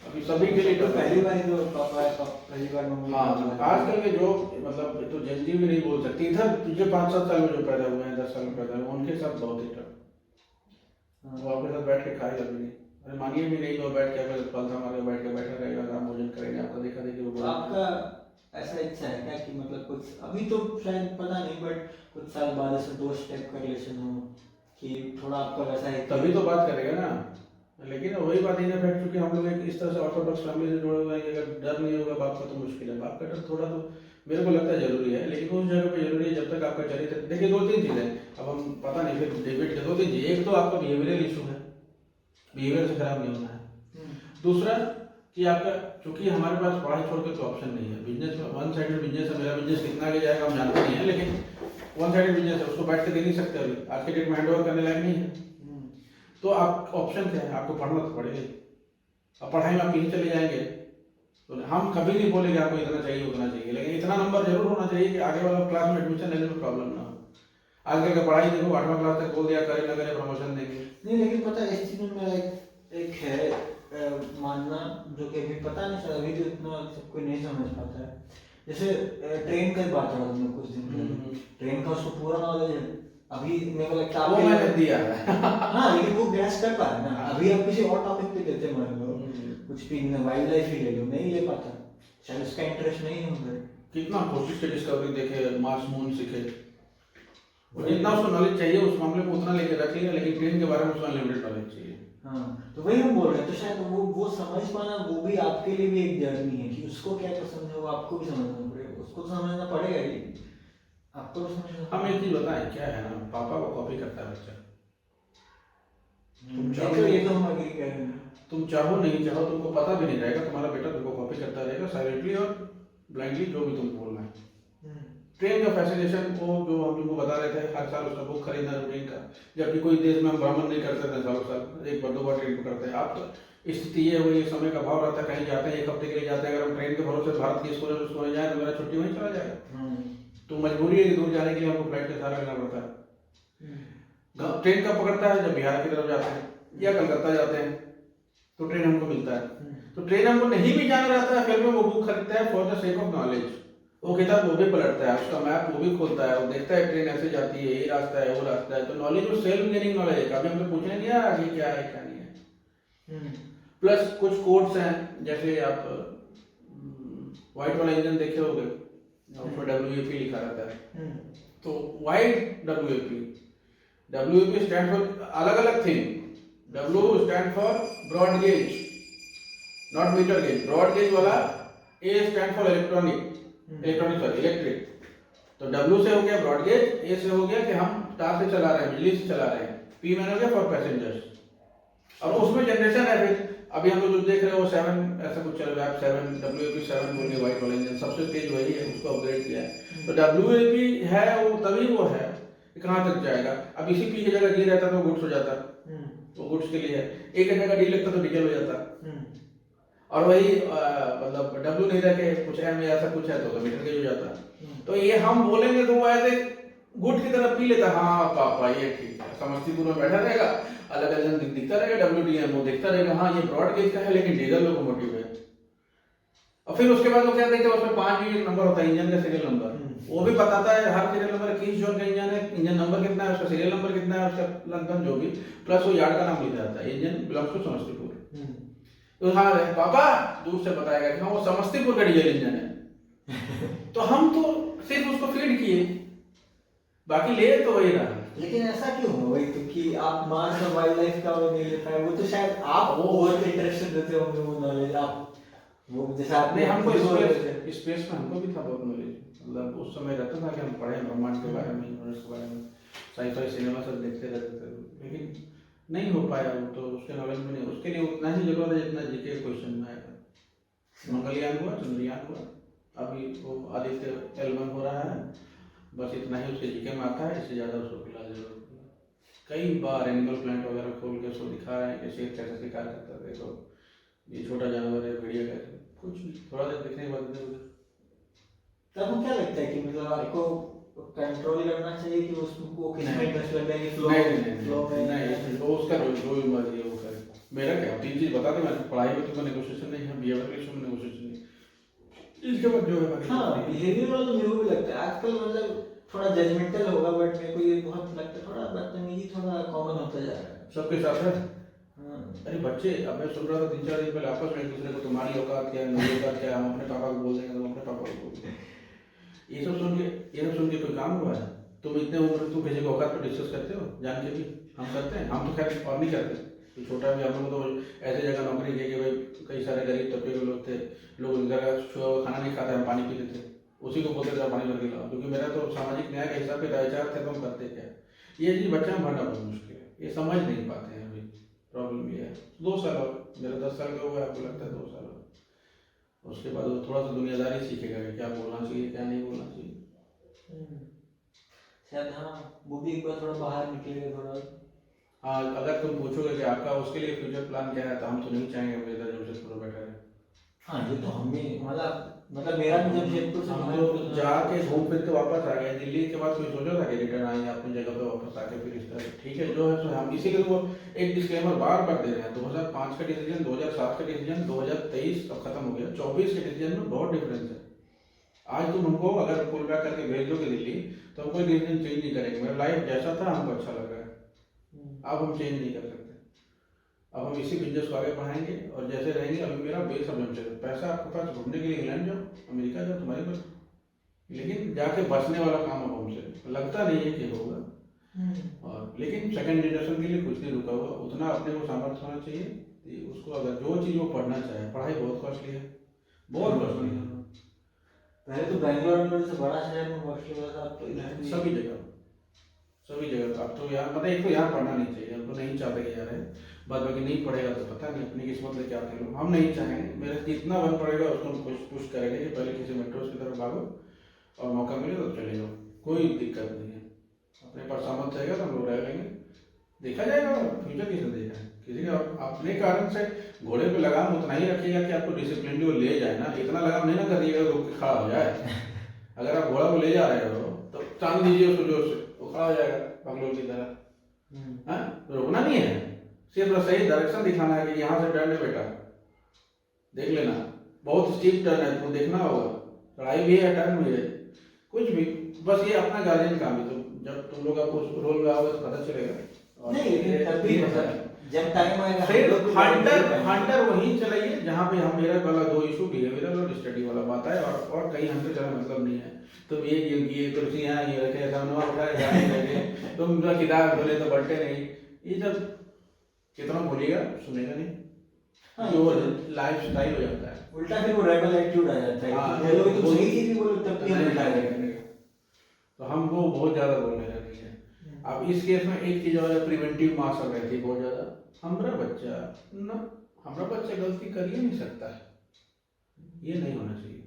अभी सभी के लिए तो टफ है। पहली बार जो पापा पहली बार मम्मी हाँ आजकल के जो मतलब तो जल्दी भी नहीं बोल सकती, इधर जो 5-7 साल में जो पैदा हुए हैं 10 साल में पैदा हुए हैं, उनके साथ बहुत ही टफ। वो आपके साथ बैठ के खाएगा भी नहीं, अरे मानिए भी नहीं, वो बैठ के अगर पलथा मार के बैठ के बैठा रहेगा, आराम भोजन करेंगे, आपका देखा देखी वो बोलेगा। आपका ऐसा इच्छा है क्या कि मतलब कुछ अभी तो शायद पता नहीं बट कुछ साल बाद ऐसे 2 स्टेप का रिलेशन हो कि थोड़ा आपका वैसा है तभी तो बात करेगा ना, लेकिन वही बात इन इफेक्ट, चूंकि हम लोग एक इस तरह से ऑर्थोडॉक्स फैमिली से जुड़े हुए हैं कि अगर डर नहीं होगा बाप का तो मुश्किल है, बाप का डर थोड़ा तो मेरे को लगता है जरूरी है, लेकिन उस जगह पे जरूरी है जब तक आपका चरित्र, देखिए 2-3 चीजें, अब हम पता नहीं फिर डिबेट के 2-3 चीजें, एक तो आपका बिहेवियरल इशू है, बिहेवियर से खराब नहीं होना है। दूसरा कि आपका, चूंकि हमारे पास पढ़ाई छोड़ के तो ऑप्शन नहीं है, बिजनेस में वन साइडेड बिजनेस है, मेरा बिजनेस कितना आगे जाएगा हम जानते नहीं है, लेकिन वन साइडेड बिजनेस है, उसको बैठ के दे नहीं सकते अभी, आज के डेट में हैंड ओवर करने लायक नहीं है। तो आप ऑप्शन क्या है, आपको पढ़ना तो पड़ेगा, अब पढ़ाई में आप कहीं चले जाएंगे तो हम कभी नहीं बोलेंगे आपको इतना चाहिए उतना चाहिए, लेकिन इतना नंबर जरूर होना चाहिए कि आगे वाला क्लास में एडमिशन लेने में प्रॉब्लम ना हो। आजकल का पढ़ाई देखो 8वां क्लास तक बोल दिया, करे ना करे प्रमोशन देंगे। नहीं लेकिन पता है इस चीज में मेरा एक है मानना जो कि अभी पता नहीं, शायद अभी तो इतना सब कोई नहीं समझ पाता है। जैसे ट्रेन का बात हो रहा था कुछ दिन पहले, ट्रेन का उसको पूरा नॉलेज है, अभी मेरे को लगता है वो मैंने दिया है हाँ लेकिन वो गैस कर पा रहा है ना, अभी आप किसी और टॉपिक पे देते मान लो कुछ भी वाइल्ड लाइफ ही ले लो, नहीं ले पाता, शायद उसका इंटरेस्ट नहीं है उधर। कितना कोशिश से डिस्कवरी देखे, मार्स मून सीखे, और जितना उसको नॉलेज चाहिए उस मामले में उतना लेके रख लिया, लेकिन ट्रेन के बारे में उसको अनलिमिटेड नॉलेज चाहिए। हाँ तो वही हम बोल रहे हैं, तो शायद वो समझ पाना वो भी आपके लिए भी एक जर्नी है कि उसको क्या पसंद है वो आपको भी समझना पड़ेगा, उसको तो समझना पड़ेगा ही, आपको भी समझना। हम एक चीज बताएं, क्या है ना, पापा को कॉपी करता है बच्चा, ये तो हम अग्री कर रहे हैं। तुम चाहो नहीं चाहो तुमको पता भी नहीं रहेगा, तुम्हारा बेटा तुमको कॉपी करता रहेगा साइलेंटली और ब्लाइंडली, जो भी तुम बोलना है। ट्रेन का फैसिनेशन को जो हम तुमको बता रहे थे, हर साल उसका बुक खरीदना ट्रेन का, जबकि कोई देश में हम भ्रमण नहीं करते थे सालों साल, एक बार 2 बार ट्रेन पकड़ते हैं। आप तो स्थिति ये हुई, समय का भाव रहता है, कहीं जाते हैं 1 हफ्ते के लिए जाते हैं, अगर हम ट्रेन के भरोसे भारत के स्कूल में उसको वहीं जाए तो मेरा छुट्टी वहीं चला जाएगा। तो मजबूरी है कि दूर जाने के लिए हमको फ्लाइट का सहारा लेना पड़ता है। ट्रेन का पकड़ता है जब बिहार की तरफ जाते हैं या कलकत्ता जाते हैं तो ट्रेन हमको मिलता है, तो ट्रेन हमको नहीं भी जाना रहता है फिर भी वो बुक खरीदता है for the sake of knowledge, वो किताब वो भी पलटता है, उसका मैप वो भी खोलता है, वो देखता है ट्रेन ऐसे जाती है, ये रास्ता है वो रास्ता है, तो नॉलेज वो सेल्फ गेनिंग नॉलेज है, कभी हमको पूछने नहीं आया आगे क्या है क्या नहीं है। प्लस कुछ कोड्स हैं, जैसे आप व्हाइट वाला इंजन देखे होंगे, उसमें WAP लिखा रहता है, तो वाइड WAP स्टैंड फॉर अलग अलग thing, W stand for broad gauge not metre gauge, broad gauge वाला A स्टैंड फॉर इलेक्ट्रिक, तो W से हो गया ब्रॉड गेज, A से हो गया कि हम तार से चला रहे हैं, बिजली से चला रहे हैं, P मैंने हो गया फॉर पैसेंजर्स, और उसमें जनरेशन है फिर अभी हम लोग जो देख रहे हो 7 ऐसा कुछ चल रहा है, 7 WAP7 बोल के व्हाइट वाला इंजन सबसे तेज वही है, उसको अपग्रेड किया है, तो WAP है वो तभी वो है कहाँ तक जाएगा। अब इसी P की जगह D रहता तो गुड्स हो जाता, वो गुड्स के लिए है, एक जगह D लगता तो डीजल हो जाता, और वही मतलब W नहीं रह के कुछ M या ऐसा कुछ है तो मीटर गेज हो जाता। तो ये हम बोलेंगे तो वो ऐसे गुड की तरफ पी लेता, हाँ पापा ये ठीक है, समस्तीपुर में बैठा रहेगा, अलग अलग दिखता रहेगा, WDM वो दिखता रहेगा, हाँ ये ब्रॉड गेज का है लेकिन डीजल लोकोमोटिव है। और फिर उसके बाद वो क्या देखते हैं, उसमें 5 डिजिट नंबर होता है इंजन का, सीरियल नंबर, वो भी बताता है हर सीरियल नंबर किस जोन का इंजन है, इंजन नंबर कितना है, उसका सीरियल नंबर कितना है, उसका लगभग जो भी, प्लस वो यार्ड का नाम लिखा रहता है, इंजन बिलोंग्स टू समस्तीपुर। तो हाँ पापा दूर से बताएगा कि हाँ वो समस्तीपुर का डीजल इंजन है तो हम तो सिर्फ उसको फीड किए, बाकी ले तो वही रहा। लेकिन ऐसा क्यों हो वही तो कि आप मार्स और वाइल्ड लाइफ का वो नहीं ले पाए, वो तो शायद आप वो बहुत इंटरेस्टेड रहते होंगे वो नॉलेज, आप वो जैसे आपने हमको स्पेस में हमको भी था बहुत नॉलेज, मतलब उस समय रहता था कि हम पढ़े ब्रह्मांड के बारे में, यूनिवर्स के बारे में, साई-फाई सिनेमा सब देखते रहते थे, लेकिन नहीं हो पाया वो, तो उसके नॉलेज में नहीं, उसके लिए उतना ही जरूरत है जितना जीके क्वेश्चन में आएगा। मंगलयान हुआ, चंद्रयान हुआ, अभी वो आदित्य L1 हो रहा है, बस इतना ही उसके जीके में आता है, इससे ज़्यादा उसको फिलहाल जरूरत नहीं। कई बार एनिमल प्लांट वगैरह खोल के उसको दिखा रहे हैं कि शेर कैसे शिकार करता है, देखो ये छोटा जानवर है, भेड़िया कैसे, कुछ थोड़ा देर देखने के बाद उधर। तब क्या लगता है कि मतलब आपको कंट्रोल करना चाहिए कि उसको किस में इंटरेस्ट लग जाएगी, फ्लो नहीं, वो उसका जो भी मर्जी है वो मेरा क्या 3 चीज बता दे मैंने, पढ़ाई में तो नेगोशिएशन नहीं है, बिहेवियर के में नेगोशिएशन नहीं, इसके बाद जो है बाकी हाँ सब ठीक है। बिहेवियर वाला तो मेरे को भी लगता है आजकल, मतलब थोड़ा जजमेंटल होगा, बट मेरे को ये बहुत लगता है थोड़ा बदतमीजी थोड़ा कॉमन होता जा रहा है। सबके साथ है। हाँ। अरे बच्चे, अब मैं सुन रहा था 3-4 दिन पहले आपस में एक दूसरे को, तुम्हारी औकात क्या है, मेरी औकात क्या है, हम अपने पापा को बोल देंगे, तुम अपने पापा को बोल देंगे। ये सब सुन के कोई काम हुआ है? तुम इतने उम्र तुम किसी को औकात पर डिस्कस करते हो जान के भी? हम करते हैं? हम तो खैर और नहीं करते। तो छोटा भी हम लोग तो ऐसे जगह नौकरी की कि भाई कई सारे गरीब तबके के लोग थे, लोग घर का खाना नहीं खाते, हम पानी पीते थे, उसी को बोलते थे पानी भर के लाओ, क्योंकि मेरा तो सामाजिक न्याय के हिसाब से दायचार थे, तो हम करते क्या। ये चीज़ बच्चा में भरना बहुत मुश्किल है, ये समझ नहीं पाते हैं अभी। प्रॉब्लम ये है। 2 साल और, मेरा 10 साल का हुआ है, आपको लगता है 2 साल और, उसके बाद वो थोड़ा सा दुनियादारी सीखेगा कि क्या बोलना चाहिए क्या नहीं बोलना चाहिए। शायद हाँ वो भी एक बार थोड़ा बाहर निकलेगा थोड़ा। हाँ, अगर तुम पूछोगे कि आपका उसके लिए फ्यूचर प्लान क्या है, तो हम तो नहीं चाहेंगे मेरा जमशेदपुर में बैठा रहे। हाँ ये तो हम भी, मतलब मेरा भी जमशेदपुर से हम तो जाके घूम फिर के वापस आ गए। दिल्ली के बाद कोई सोचा था कि रिटर्न आएंगे अपनी जगह पे वापस आके फिर इस तरह, ठीक है जो है सो हम इसीलिए वो एक डिस्क्लेमर बार बार दे रहे हैं। 2005 का डिसीजन, 2007 का डिसीजन, 2023 अब खत्म हो गया, 24 के डिसीजन में बहुत डिफरेंस है। आज तुम हमको अगर पुल बैक करके भेज दोगे दिल्ली, तो हम कोई डिसीजन चेंज नहीं करेंगे। मेरा लाइफ जैसा था हमको अच्छा लगा है, अब हम चेंज नहीं कर सकते। अब हम इसी बिजनेस को आगे बढ़ाएंगे और जैसे रहेंगे। अभी मेरा बेस अब हमसे पैसा आपके पास ढूंढने के लिए इंग्लैंड जाओ, अमेरिका जाओ, तुम्हारे पास, लेकिन जाके बसने वाला काम अब हमसे लगता नहीं है कि होगा। और लेकिन सेकंड जनरेशन के लिए कुछ नहीं रुका हुआ, उतना अपने को सामर्थ्य होना चाहिए कि उसको अगर जो चीज़ वो पढ़ना चाहे। पढ़ाई बहुत कॉस्टली है, बहुत कॉस्टली है। पहले तो बैंगलोर से बड़ा शहर में हॉस्टल वाला था, अब तो इधर भी सभी जगह अब तो यहाँ मतलब एक तो यहाँ पढ़ना नहीं चाहिए, हम तो नहीं चाहते कि यार है, बाद बाकी नहीं पढ़ेगा तो पता नहीं अपनी किस्मत लेके आते हैं लोग। हम नहीं चाहेंगे, मेरे जितना मन पड़ेगा उसको हम पुश करेंगे कि पहले किसी मेट्रोस की तरफ भागो और मौका मिले तो चले जाओ, कोई दिक्कत नहीं है। अपने पास सामर्थ्य रहेगा तो हम लोग रह लेंगे, देखा जाएगा। फ्यूचर किसने देखा है? किसी का अपने कारण से घोड़े पे लगाम उतना ही रखिएगा कि आपको डिसिप्लिन वो ले जाए ना, इतना लगाम नहीं ना करिएगा रोक के खड़ा हो जाए। अगर आप घोड़ा को ले जा रहे हो तो टांग दीजिए उसको जोर से, वो खड़ा हो जाएगा बंगलोर की तरह। हाँ, रोकना नहीं है, सिर्फ सही डायरेक्शन दिखाना है कि यहाँ से टर्न है बेटा, देख लेना, बहुत स्टीप टर्न है, तुमको देखना होगा, चढ़ाई भी है टर्न भी है, कुछ भी। बस ये अपना गार्जियन काम है। तो जब तुम लोग आपको उस रोल में आओगे तो पता चलेगा। नहीं लेकिन तब भी मतलब जब टाइम आएगा फिर हंटर वहीं चलाइए जहाँ पे हम मेरा वाला 2 इशू बिहेवियरल और स्टडी वाला बात है, और कहीं हंटर चला मतलब नहीं है। तो ये कुर्सी यहाँ ये रखे, सामने उठाए जाने लगे, तुम किताब बोले तो बढ़ते नहीं, ये सब कितना बोलिएगा सुनेगा नहीं। हाँ, जो लाइफ स्टाइल हो जाता है, उल्टा फिर वो रेबल एटीट्यूड आ जाता है। हाँ, बोलो तो सही चीज भी बोलो तब भी हम उल्टा करेंगे। तो हमको बहुत ज्यादा बोलने लगे हैं। अब इस केस में एक चीज और है, प्रिवेंटिव मास हो गई थी बहुत ज्यादा। हमारा बच्चा गलती कर ही नहीं सकता है, ये नहीं होना चाहिए,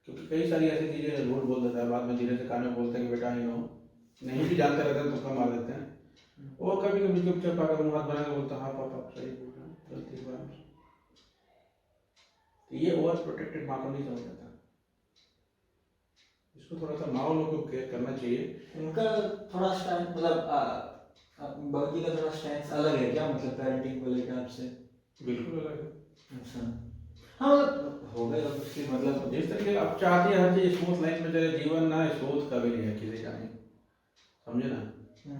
क्योंकि कई सारी ऐसी चीजें झूठ बोल देता है, बाद में धीरे से कान में बोलते हैं कि बेटा नहीं भी जानते रहते हैं, तुक्का मार देते हैं। वो कभी कभी चुपचाप आकर मुँह हाथ बना के बोलता हाँ पापा सही बोल रहे हैं, गलती हुआ हमसे। तो ये ओवर प्रोटेक्टेड माँ को नहीं समझ आता, इसको थोड़ा सा माँ लोग को केयर करना चाहिए। उनका थोड़ा स्टैंड मतलब बाकी का थोड़ा स्टैंड अलग है क्या, मतलब पेरेंटिंग को लेकर आपसे? बिल्कुल अलग है। अच्छा हाँ मतलब हो गया उसकी मतलब जिस तरीके आप चाहते हैं हर चीज स्मूथ लाइन में चले, जीवन ना स्मूथ कभी नहीं है किसी का नहीं, समझे ना।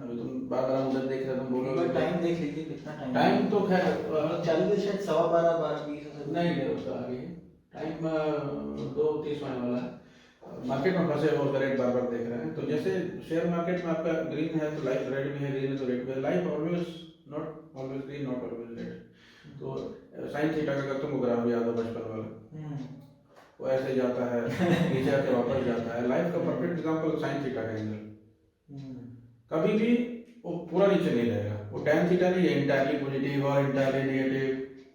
अभी तुम बार बार उधर देख रहे हो, तुम बोलोगे टाइम देख लीजिए कितना टाइम तो खैर चालू के शायद 12:15 12:20 नहीं उसका आगे टाइम 2:30 होने वाला है। मार्केट में फंसे हो, रेट बार बार देख रहे हैं। तो जैसे शेयर मार्केट में आपका ग्रीन है तो लाइफ रेड भी है, ग्रीन है तो रेड भी है। Life always not always green, not always red. तो साइन थीटा का तुमको ग्राफ याद हो बचपन वाला, वो ऐसे जाता है नीचे आके वापस जाता है। लाइफ का परफेक्ट एग्जांपल साइन थीटा का एंगल, कभी भी वो पूरा नीचे नहीं रहेगा। वो tan थीटा नहीं है इंटायरली पॉजिटिव और इंटायरली नेगेटिव,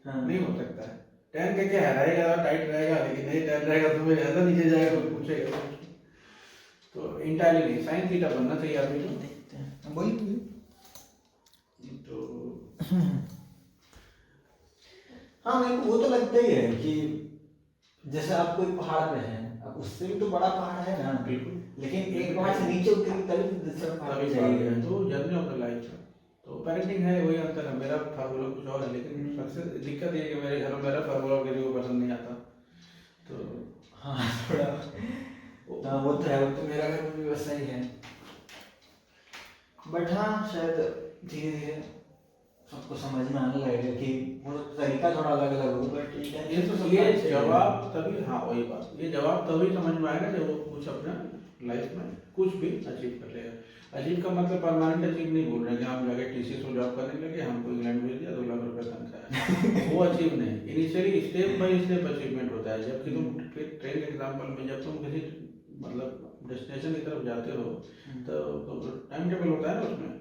नहीं हो सकता है। tan का क्या है, रहेगा टाइट रहेगा, लेकिन नहीं tan रहेगा तो फिर ऐसा नीचे जाएगा तो पूछेगा। तो इंटायरली नहीं, साइन थीटा बनना चाहिए आदमी को। देखते हैं बोलिए। तो हाँ मेरे को वो तो लगता ही है कि जैसे आप कोई पहाड़ पे हैं, अब उससे भी तो बड़ा पहाड़ है ना, बिल्कुल, लेकिन एक पहाड़ से नीचे उतरेंगे तभी दूसरा पहाड़ पे तभी जाइएगा। तो जर्नी ऑफ द लाइफ है। तो पेरेंटिंग है, वही अंतर है। मेरा फार्मूला कुछ और है, लेकिन सबसे दिक्कत ये है कि मेरे घर में मेरा फार्मूला किसी को पसंद नहीं आता। तो हाँ थोड़ा हाँ वो तो है, वो तो मेरा घर में भी वैसा ही है। बट हाँ शायद धीरे धीरे सबको समझ में आने लगेगा कि वो तरीका थोड़ा अलग अलग हो, बट ठीक है। ये तो ये जवाब तभी, हाँ वही बात, ये जवाब तभी समझ में आएगा जब वो कुछ अपना लाइफ में कुछ भी अचीव कर लेगा। अचीव का मतलब परमानेंट अचीव नहीं बोल रहे हैं कि हम जाके टीसीएस में जॉब करने लगे, हमको इंग्लैंड भेज दिया 2 लाख रुपए तनख्वाह है, वो अचीव नहीं। Initially step by step achievement होता है। जबकि तुम फिर ट्रेन के एग्जाम्पल में जब तुम किसी मतलब डेस्टिनेशन की तरफ जाते हो तो टाइम टेबल होता है ना उसमें,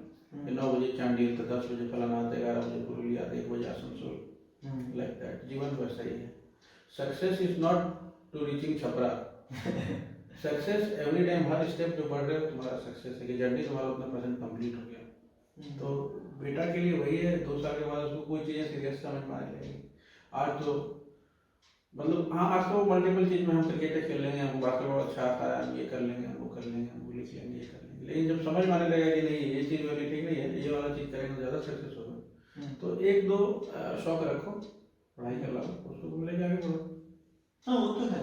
9 बजे चांडील, तो 10 बजे फलाना, 11 बजे पुरुलिया, 1 बजे आसनसोल, लाइक दैट। जीवन वैसा ही है। Success is not to reaching Chhapra. Success every time, हर स्टेप जो बढ़ रहे हो तुम्हारा सक्सेस है कि जर्नी तुम्हारा उतना परसेंट कंप्लीट हो गया। तो बेटा के लिए वही है, 2 साल के बाद उसको कोई चीज़ें सीरियस समझ में आने लगेगी। आज तो मतलब हाँ, आज तो मल्टीपल चीज़ में हम क्रिकेट खेल लेंगे, हम बास्केटबॉल अच्छा आता है, हम ये कर लेंगे, हम वो कर लेंगे, हम वो लिख लेंगे, ये कर लेंगे। लेकिन जब समझ में आने लगेगा कि नहीं ये चीज़ वाली ठीक नहीं है, ये वाला चीज़ करेंगे तो ज़्यादा सक्सेस होगा, तो 1-2 शौक रखो, पढ़ाई कर लो, उसको लेके आगे बढ़ो। हाँ वो तो है।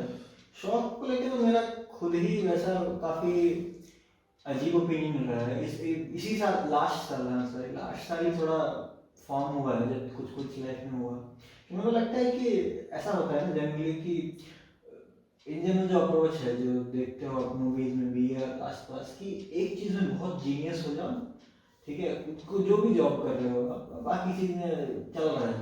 शौक को लेके तो मेरा खुद ही वैसा काफी अजीब ओपिनियन रहा है। इसी साल लास्ट साल ही थोड़ा फॉर्म हुआ है, जब कुछ कुछ लाइफ में हुआ। मेरे को लगता है कि ऐसा होता है ना जनरली कि इंडियन जो अप्रोच है, जो देखते हो आप मूवीज में भी या आसपास, की एक चीज में बहुत जीनियस हो जाओ, ठीक है, जो भी जॉब कर रहे हो, बाकी चीज में चल रहा है।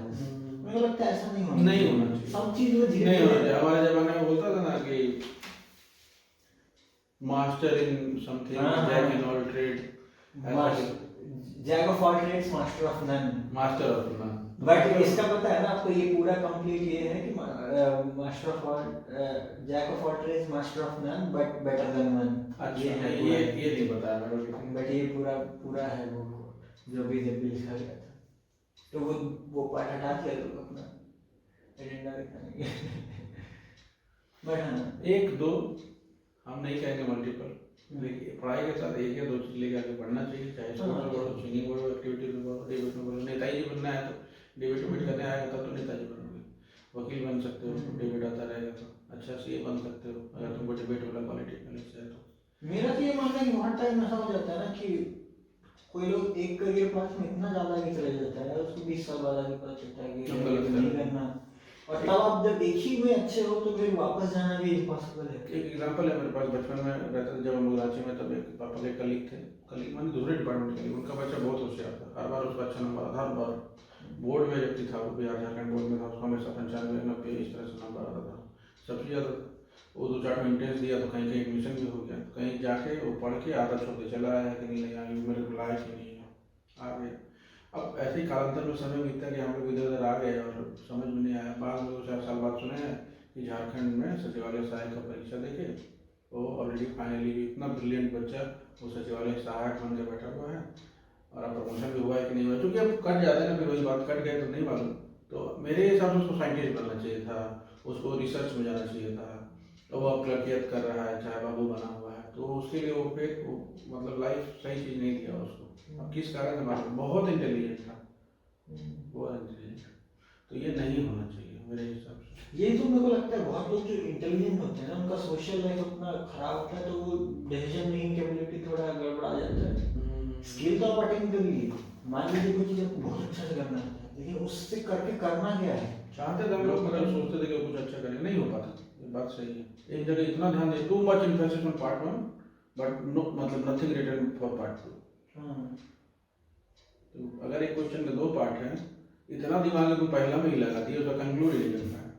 मेरे को लगता है ऐसा नहीं होना चाहिए। सब चीज में नहीं होना चाहिए। हमारे जमाने में बोलता था ना कि master in something, jack in all trade, jack of all trades master of none. Master of none. But इसका पता है ना आपको, ये पूरा कंप्लीट ये है कि master of all, jack of all trades master of none but better than one. अच्छा, ये नहीं बताया मेरे को, बट ये पूरा है वो जो भी जब भी लिखा गया था, तो वो पार्ट हटा दिया लोग अपना एजेंडा दिखाने के। बट हाँ 1-2 हम नहीं कहेंगे, मल्टीपल। देखिए पढ़ाई के साथ 1 या 2 चीज लेके आगे बढ़ना चाहिए, चाहे स्पोर्ट्स में बढ़ो, सिंगिंग बढ़ो, एक्टिविटीज में बढ़ो, डिबेट में बढ़ो। नेताजी बनना है तो डिबेट करने आएगा तब तो नेताजी बनोगे। वकील बन सकते हो, डिबेट आता रहेगा तो अच्छा सीए बन सकते हो, अगर तुमको डिबेट वाला क्वालिटी मिल जाए तो। मेरा तो ये मानना है कि बहुत टाइम ऐसा हो जाता है ना कि कोई लोग एक करियर पाथ में इतना ज्यादा आगे चले जाता है, उसको 20 साल बाद आगे पता चलता है कि नहीं करना, और तब आप जब एक ही में अच्छे हो तो फिर वापस जाना भी इम्पॉसिबल है। एक एग्जांपल है मेरे पास, बचपन में रहता था जब हम लोग रांची में, तब एक पापा के कलीग थे, कलीग माने दूसरे डिपार्टमेंट के, उनका बच्चा बहुत होशियार था, हर बार उसका अच्छा नंबर आता, हर बार बोर्ड में जबकि था, वो बिहार झारखंड बोर्ड में था, उसको हमेशा 95, 90 इस तरह से नंबर आता था, सबसे ज़्यादा। वो 2-4 इंट्रेंस दिया तो कहीं एडमिशन भी हो गया, कहीं जाके वो पढ़ के आधा छोड़ के चला आया कि नहीं आया, मेरे को लायक ही नहीं है, आ गया। अब ऐसे ही कालांतर में समय बीतता कि हम लोग इधर उधर आ गए और समझ में नहीं आया। बाद में 2-4 साल बाद सुने हैं कि झारखंड में सचिवालय सहायक का परीक्षा देके वो ऑलरेडी फाइनली इतना ब्रिलियंट बच्चा वो सचिवालय सहायक बन के बैठा हुआ है, और अब प्रमोशन भी हुआ है कि नहीं हुआ, क्योंकि अब कट जाते हैं ना, फिर वही बात, कट गए तो नहीं मालूम। तो मेरे हिसाब से उसको साइंटिस्ट बनना चाहिए था, उसको रिसर्च में जाना चाहिए था, तो वो अब क्लर्कियत कर रहा है, चाहे बाबू बना हुआ है, तो उसके लिए वो फिर मतलब लाइफ सही चीज़ नहीं दिया उसको। अब किस कारण से मालूम, बहुत इंटेलिजेंट था, बहुत इंटेलिजेंट, तो ये नहीं होना चाहिए मेरे हिसाब से। ये तो मेरे को लगता है बहुत लोग जो इंटेलिजेंट होते हैं ना, उनका सोशल लाइफ उतना खराब होता है, तो वो डिसीजन मेकिंग कैपेबिलिटी थोड़ा गड़बड़ा जाता है। स्किल तो आप अटेन कर लिए, मान लीजिए कुछ चीज़ बहुत अच्छा से करना है, लेकिन उससे करके करना क्या है। चाहते थे हम लोग, मतलब सोचते थे कि कुछ अच्छा करेंगे, नहीं हो पाता, ये बात सही है। एक जगह इतना ध्यान दे, too much emphasis on part 1 but no मतलब नथिंग रिटर्न फॉर पार्ट 2। तो अगर एक क्वेश्चन के 2 पार्ट हैं, इतना दिमाग में तुम पहला में ही लगा दिए, उसका कंक्लूड ही करना है,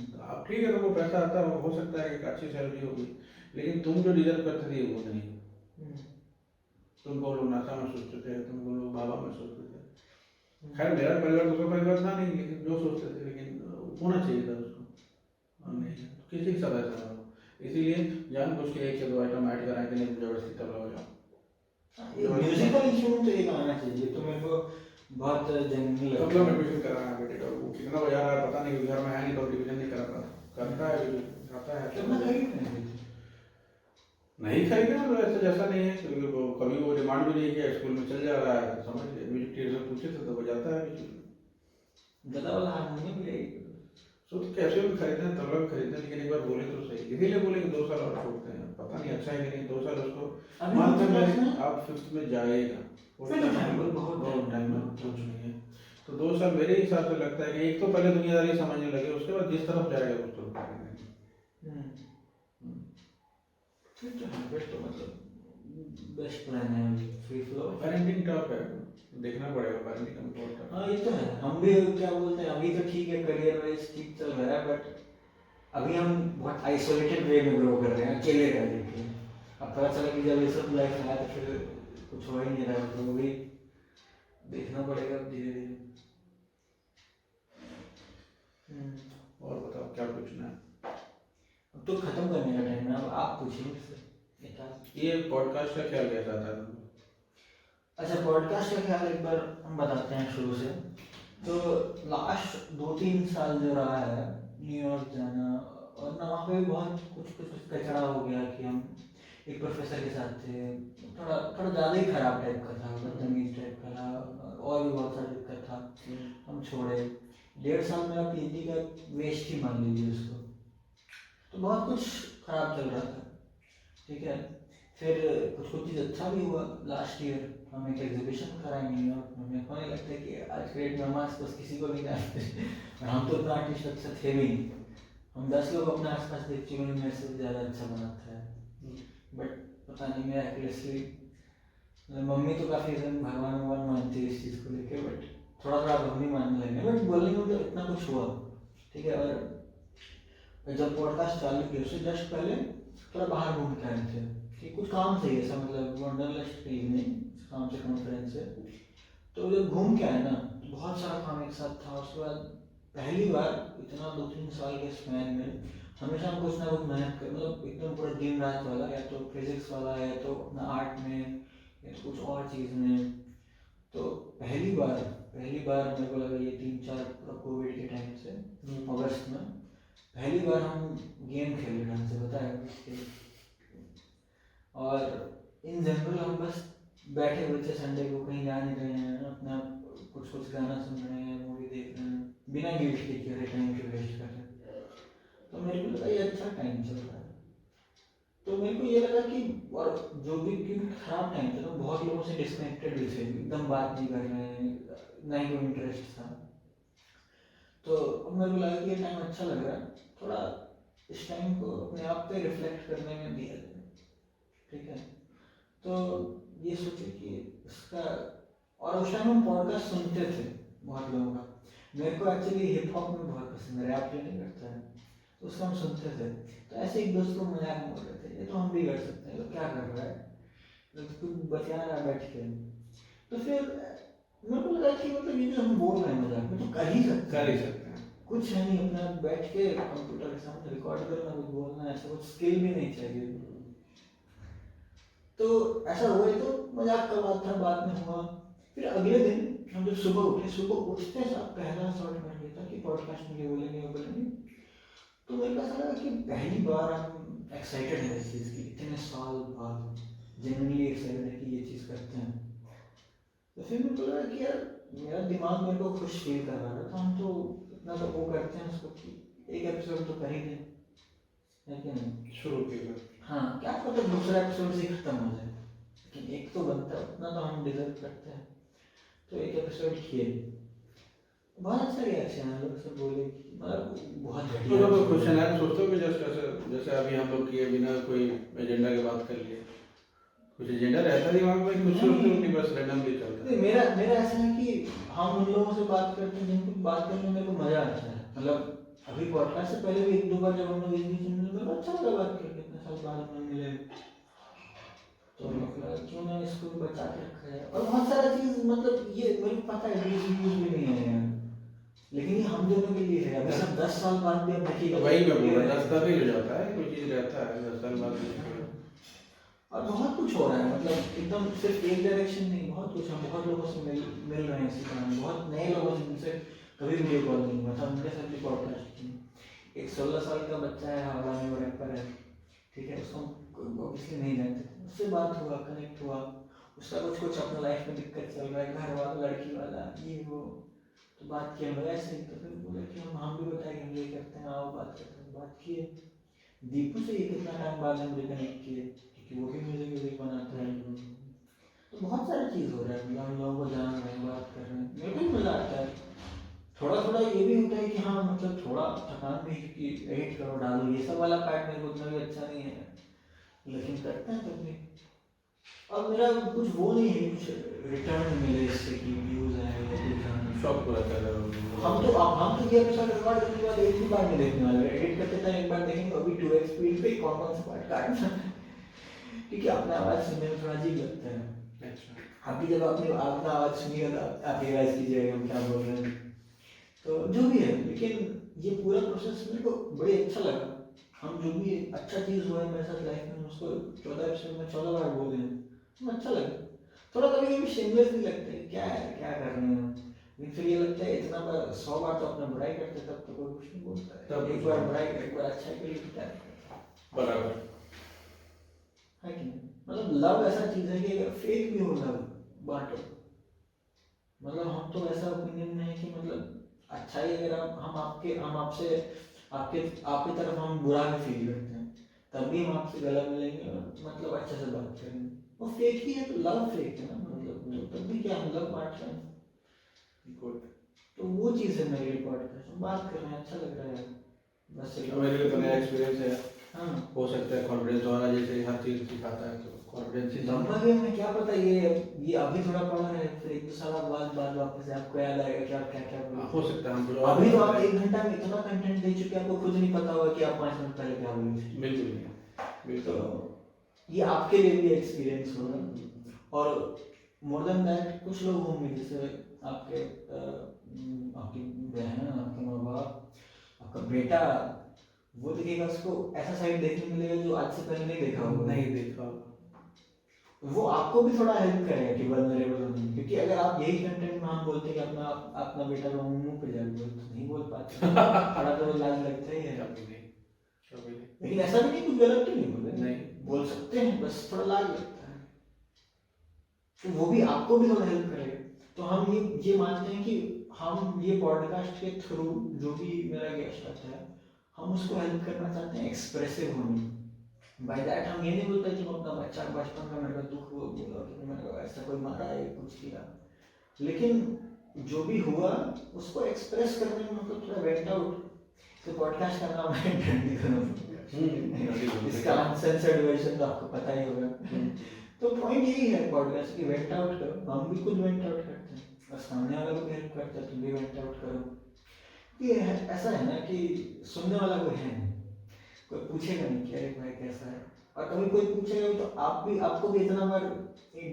तो अब ठीक है, तुमको पैसा आता है, हो सकता है एक अच्छी सैलरी होगी, लेकिन तुम जो डिजर्व करते थे वो नहीं। तुमको लोग नासा में सोचते थे, तुमको लोग बाबा में सोचते थे। खैर मेरा परिवार दूसरा परिवार था नहीं, लेकिन जो सोचते थे, लेकिन होना चाहिए था उसको, और नहीं किसी के साथ ऐसा हो। इसीलिए जानबूझ के 1 या 2 आइटम ऐड कराएं कि नहीं जबरदस्ती तबला बजाओ। म्यूजिकल इंस्ट्रूमेंट तो एक आना चाहिए, तो मेरे को बहुत जेन्युइन लगता है। तबला में ट्यूशन करा है बेटे का, वो कितना बजा रहा है पता नहीं, घर में है नहीं तो ट्यूशन नहीं करा पाता, करता है गाता है। कितना खरीद नहीं नहीं खरीदे मतलब ऐसा जैसा नहीं है, क्योंकि वो कभी वो डिमांड भी नहीं किया, स्कूल में चल जा रहा है, समझ लिए म्यूजिक टीचर पूछे थे तो बजाता है म्यूजिक। गला वाला हारमोनियम ले तो कैसे भी खरीदे हैं, तबला भी खरीदे, लेकिन एक बार बोले तो सही, इसीलिए बोले कि 2 साल और छोड़ते हैं, पता नहीं अच्छा है कि नहीं, 2 साल उसको अभी मानते तो हैं, क्लास आप 5th में जाएगा, वो फिर टाइम टाइम में बहुत बहुत टाइम में टाइम कुछ नहीं है। तो 2 साल मेरे हिसाब से लगता है कि एक तो पहले दुनियादारी समझने लगे, उसके बाद जिस तरफ जाएगा उस तरफ करेंगे। फिर तो हाँ, फिर तो मतलब बेस्ट प्लान है अभी फ्री फ्लो। पेरेंटिंग टफ है, देखना पड़ेगा, पेरेंटिंग का बहुत टफ है। हाँ ये तो है, हम भी क्या बोलते हैं अभी तो ठीक है, करियर वाइज ठीक चल रहा है, बट अभी हम बहुत आइसोलेटेड वे में ग्रो कर रहे हैं, अकेले रह के। अब पता चला कि जब ये सब लाइफ आया तो फिर कुछ हो ही नहीं रहा, तो वो भी देखना पड़ेगा धीरे धीरे। और बताओ क्या पूछना है? अब तो खत्म करने का टाइम है, अब आप पूछिए मुझसे। ये पॉडकास्ट का क्या कहता था? अच्छा, पॉडकास्ट का ख्याल एक बार हम बताते हैं शुरू से। तो लास्ट 2-3 साल जो रहा है, न्यूयॉर्क जाना और ना वहाँ पे भी बहुत कुछ कचरा हो गया कि हम एक प्रोफेसर के साथ थे, थोड़ा ज़्यादा ही ख़राब टाइप का था, बदतमीज टाइप का था, और भी बहुत सारा दिक्कत था, हम छोड़े। 1.5 साल मेरा PhD का वेस्ट ही मान लीजिए उसको, तो बहुत कुछ ख़राब चल रहा था, ठीक है। फिर कुछ चीज़ अच्छा भी हुआ। लास्ट ईयर हम एक एग्जीबिशन कराए न्यूयॉर्क में, मेरे को नहीं लगता कि आज के डेट में हम आसपास किसी को नहीं जानते और हम तो उतना आर्टिस्ट अच्छा थे भी नहीं। हम 10 लोग अपने आसपास देख चुके हैं, मेरे से ज़्यादा अच्छा बनाता है, बट पता नहीं मैं एक्चुअली, मम्मी तो काफ़ी भगवान मानती है इस चीज़ को लेके, बट थोड़ा हम भी मानने लगे, बट बोलने में तो इतना कुछ हुआ, ठीक है। और जब पॉडकास्ट चालू किया उससे जस्ट पहले थोड़ा बाहर घूम के आए थे कि कुछ काम से ऐसा, मतलब वंडरलस्ट के लिए नहीं, काम से कॉन्फ्रेंस से। तो जब घूम के आए ना तो बहुत सारा काम एक साथ था। उसके बाद पहली बार इतना 2-3 साल के स्पैन में हमेशा हम कुछ ना कुछ मेहनत कर, मतलब एकदम पूरा दिन रात वाला, या तो फिजिक्स वाला, या तो अपना आर्ट में, या तो कुछ और चीज़ में। तो पहली बार मेरे को लगा ये 3-4 कोविड के टाइम से अगस्त में पहली बार हम गेम खेले ढंग से, बताया। और इन जनरल हम बस बैठे हुए थे, संडे को कहीं जा नहीं रहे हैं, अपना कुछ गाना सुन रहे हैं, मूवी देख रहे हैं, बिना गिल्ट के किए टाइम को वेस्ट कर रहे हैं। तो मेरे को लगा ये अच्छा टाइम चल रहा है। तो मेरे को ये लगा कि, और जो भी क्योंकि खराब टाइम था ना, बहुत लोगों से डिस्कनेक्टेड भी थे, एकदम बात नहीं कर रहे हैं, ना ही कोई इंटरेस्ट था। तो अब मेरे को लगा कि ये टाइम अच्छा लग रहा है, थोड़ा इस टाइम को अपने आप पे रिफ्लेक्ट करने में दिया जाए, ठीक है। तो ये सोचे कि इसका, और उस टाइम हम पॉडकास्ट सुनते थे बहुत लोगों का। मेरे को एक्चुअली हिप हॉप में बहुत पसंद है, रैप नहीं करता है, तो उसका हम सुनते थे। तो ऐसे एक दोस्त को मजाक में बोल रहे थे, ये तो हम भी कर सकते हैं, तो क्या कर रहा है, तू बचा रहा बैठ के। तो फिर मेरे को लगा कि मतलब ये जो हम बोल रहे हैं मजाक में, तो कर ही सकते हैं, कुछ है नहीं, अपना बैठ के कंप्यूटर के सामने रिकॉर्ड करना, कुछ बोलना, ऐसा कुछ स्किल भी नहीं चाहिए। तो ऐसा हुआ, तो मजाक का बात था, बाद में हुआ। फिर अगले दिन हम जब सुबह उठते साथ पहला शॉट मैंने लिया था कि पॉडकास्ट में ये बोलेंगे। तो मेरे को ऐसा लगा कि पहली बार हम एक्साइटेड हैं इस चीज़ की, इतने साल बाद जेन्युइनली एक्साइटेड है कि ये चीज़ करते हैं। तो फिर मेरे को लगा कि यार मेरा दिमाग मेरे को खुश फील कर रहा था, तो हम तो इतना तो वो करते हैं उसको कि एक एपिसोड तो कर ही दें, है कि नहीं, शुरू किया। हाँ, क्या पता दूसरा एपिसोड से खत्म हो जाए, लेकिन एक तो बनता है, उतना तो हम डिजर्व करते हैं। तो एक एपिसोड किए, बहुत अच्छा रिएक्शन है, लोग सब बोले कि मतलब बहुत घटिया। तो लोग क्वेश्चन है, सोचते हो कि जैसे अभी हम लोग किए बिना कोई एजेंडा की बात कर लिए, कुछ एजेंडा रहता है दिमाग में, कुछ सोचते हो कि बस रैंडमली चलता है? मेरा ऐसा है कि हम उन लोगों से बात करते हैं जिनको बात करने में मेरे को मजा आता है। मतलब अभी पॉडकास्ट से पहले भी 1-2 बार जब हम लोग इस बीच में, मेरे को अच्छा लगा बात करके, इतने साल बाद हम मिले, तो क्यों ना इसको बचा के रखा है। और बहुत सारा चीज़, मतलब ये मेरे को पता है यूज भी नहीं है यार, लेकिन ये हम दोनों के लिए है। अभी सब 10 साल बाद भी हम देखिए, वही मैं बोल रहा, 10 साल ही हो जाता है, कोई चीज़ रहता है 10 साल बाद। और बहुत कुछ हो रहा है, मतलब एकदम सिर्फ एक डायरेक्शन नहीं, बहुत कुछ। हम बहुत लोगों से मिल रहे हैं इसी तरह, बहुत नए लोगों से जिनसे कभी वीडियो कॉल नहीं हुआ था, उनके साथ भी पॉडकास्ट की। एक 16 साल का बच्चा है, हावड़ा में वो रैपर है, ठीक है, उसको ऑब्वियसली नहीं जानते थे, उससे बात हुआ, कनेक्ट हुआ, उसका कुछ अपना लाइफ में दिक्कत चल रहा है, घर वाला, लड़की वाला, ये वो, तो बात किया हम ऐसे ही। तो फिर बोले कि हम भी बताए कि हम ये करते हैं, आओ बात करते हैं, बात किए। दीपू से ये कितना टाइम बाद हम रिकनेक्ट किए, क्योंकि वो भी म्यूजिक बनाता है। तो बहुत सारी चीज़ हो रहा है, हम लोगों को जान रहे हैं, बात कर रहे हैं, मेरे को भी मज़ा आता है। थोड़ा थोड़ा ये भी होता है कि हाँ मतलब थोड़ा थकान भी, क्योंकि एडिट करो डालो, ये सब वाला पार्ट मेरे को उतना भी अच्छा नहीं है, लेकिन करते हैं तब। और मेरा कुछ वो नहीं है, कुछ रिटर्न मिले इससे कि व्यूज आए या कुछ शौक पूरा कर रहे हो। हम तो ये एपिसोड रिकॉर्ड करने के बाद एक ही बार में देखने वाले हैं, एडिट करते टाइम एक बार देखेंगे, अभी 2x स्पीड पे कौन कौन सा पार्ट काटना, क्योंकि अपना आवाज़ सुनने में थोड़ा अजीब लगता है। अच्छा, अभी जब आपने अपना आवाज़ सुनिएगा तो आप रियलाइज कीजिएगा हम क्या बोल रहे हैं। तो जो भी है, लेकिन ये पूरा प्रोसेस मेरे को बड़े अच्छा लगा। हम जो भी अच्छा चीज़ हुआ है मेरे साथ लाइफ में, उसको 14 एपिसोड में 14 बार बोल रहे हैं, अच्छा लगा। थोड़ा कभी कभी शेमलेस भी लगता है, क्या है क्या कर रहे हैं, लेकिन फिर ये लगता है इतना बार 100 बार तो अपना बुराई करते तब तो कोई कुछ नहीं बोलता है, तब एक बार बुराई कर, एक बार अच्छा के लिए क्या बराबर है कि नहीं। मतलब लव ऐसा चीज़ है कि अगर फेक भी हो लव बांटो, मतलब हम तो ऐसा ओपिनियन में है कि मतलब अच्छा ही अगर हम आपसे आपकी तरफ हम बुरा भी फील करते हैं, तब भी हम आपसे गला मिलेंगे और मतलब अच्छे से बात करेंगे। वो फेक ही है तो लव फेक है ना, मतलब तो तब भी क्या हम लव बांट रहे हैं। गुड। तो वो चीज़ है मेरे लिए पॉडकास्ट, हम बात कर रहे हैं, अच्छा लग रहा है बस। मेरे लिए तो नया एक्सपीरियंस है। हाँ, हो सकता है कॉन्फिडेंस वाला, जैसे हर चीज़ सिखाता है तो कॉन्फिडेंस ही लंबा गेम में क्या पता, ये अभी थोड़ा पढ़ा है, फिर 1-2 साल बाद वापस आपको याद आएगा कि आप क्या क्या बोले। हो सकता है हम अभी तो आप 1 घंटा में इतना कंटेंट दे चुके हैं, आपको खुद नहीं पता होगा कि आप 5 मिनट पहले क्या बोले थे। बिल्कुल नहीं, बिल्कुल। तो ये आपके लिए भी एक्सपीरियंस होगा। और मोर देन दैट कुछ लोग होंगे जैसे आपके आपकी बहन, आपके माँ बाप, आपका बेटा, वो देखेगा, उसको ऐसा साइड देखने मिलेगा जो आज से पहले नहीं देखा होगा। नहीं देखा। वो आपको भी थोड़ा हेल्प करेगा कि वल्नरेबल होने में, क्योंकि अगर आप यही कंटेंट में हम बोलते हैं कि अपना बेटा को मुंह पे जाके बोल, तो नहीं बोल पाते, थोड़ा तो लाज लगता ही है। कभी नहीं, कभी नहीं। लेकिन ऐसा भी नहीं, कुछ गलत तो नहीं बोले, नहीं बोल सकते हैं, बस थोड़ा लाज लगता है। तो वो भी आपको भी थोड़ा हेल्प करेगा। तो हम ये मानते हैं कि हम ये पॉडकास्ट के थ्रू जो भी मेरा गेस्ट आता है, हम उसको हेल्प करना चाहते हैं एक्सप्रेसिव होने में। बाय दैट हम ये नहीं बोलते कि मैं अपना बच्चा बचपन का मेरे को दुख वो बोला कि मेरे को ऐसा कोई मारा है कुछ किया, लेकिन जो भी हुआ उसको एक्सप्रेस करने में मतलब थोड़ा वेंट आउट। तो पॉडकास्ट का नाम है डंडी दोनों, इसका अनसेंसर्ड वर्जन तो आपको पता ही होगा। तो पॉइंट यही है पॉडकास्ट की, वेंट आउट करो। हम भी खुद वेंट आउट करते हैं और सामने वाला को भी हेल्प करते हैं, तुम भी वेंट आउट करो। ये ऐसा है ना कि सुनने वाला कोई है नहीं, कोई पूछेगा नहीं कि अरे भाई कैसा है, और कभी कोई पूछेगा तो आपको भी इतना बार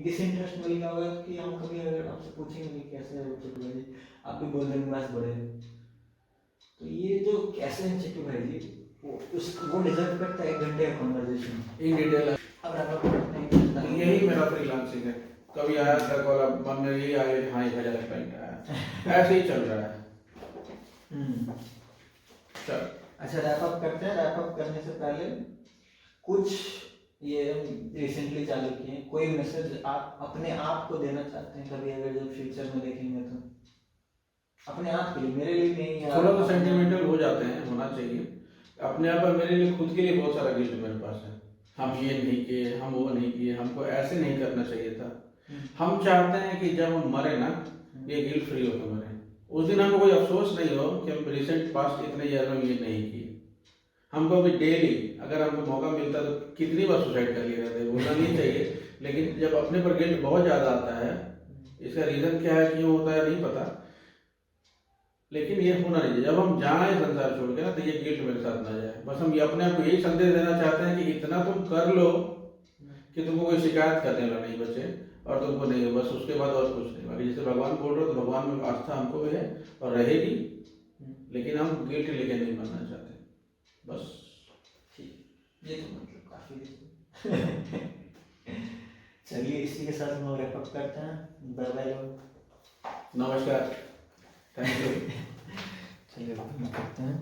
डिसइंटरेस्ट मिल गया होगा कि हम कभी अगर आपसे पूछेंगे नहीं कैसे है चिट्टू भाई जी, आप भी बोल देंगे बस बड़े। तो ये जो कैसे हैं चिट्टू भाई जी, वो डिजर्व करता है 1 घंटे का कॉन्वर्जेशन इन डिटेल। अब आप यही मेरा फ्रीलांसिंग है। कभी आया था कॉल, अब मन में यही आया कि हाँ 1000 क्लाइंट आया, ऐसे ही चल रहा है। चल अच्छा, रैप अप करते हैं। रैप अप करने से पहले कुछ ये रिसेंटली चालू किए हैं, कोई मैसेज आप अपने आप को देना चाहते हैं कभी, अगर जब फ्यूचर में देखेंगे तो अपने आप के लिए, मेरे लिए नहीं है, थोड़ा तो सेंटिमेंटल हो जाते हैं, होना चाहिए अपने आप पर। मेरे लिए खुद के लिए बहुत सारा गिल्ट मेरे पास है, हम ये नहीं किए, हम वो नहीं किए, हमको ऐसे नहीं करना चाहिए था। हम चाहते हैं कि जब हम मरे ना, ये गिल्ट फ्री होकर मरे, उस दिन हमको कोई अफसोस नहीं हो कि हम रिसेंट पास्ट इतने ईयर में ये नहीं किए। हमको अभी डेली अगर हमको मौका मिलता तो कितनी बार सुसाइड कर लिए रहते, बोलना नहीं चाहिए, लेकिन जब अपने पर गिल्ट बहुत ज़्यादा आता है, इसका रीज़न क्या है, क्यों होता है नहीं पता, लेकिन ये होना नहीं चाहिए। जब हम जाएं संसार छोड़ के ना, तो ये गिल्ट मेरे साथ ना जाए। बस हम ये अपने आप को यही संदेश देना चाहते हैं कि इतना तुम कर लो कि तुमको कोई शिकायत करने वाला नहीं बचे, और तुमको नहीं, बस उसके बाद और कुछ नहीं। बाकी जैसे भगवान बोल रहे हो तो भगवान में आस्था हमको भी है और रहेगी, लेकिन हम गिल्ट लेके नहीं बनना चाहते बस। ठीक, ये तो मतलब काफी चलिए इसी के साथ हम रैप अप करते हैं। बाय बाय, नमस्कार, थैंक यू। चलिए करते हैं।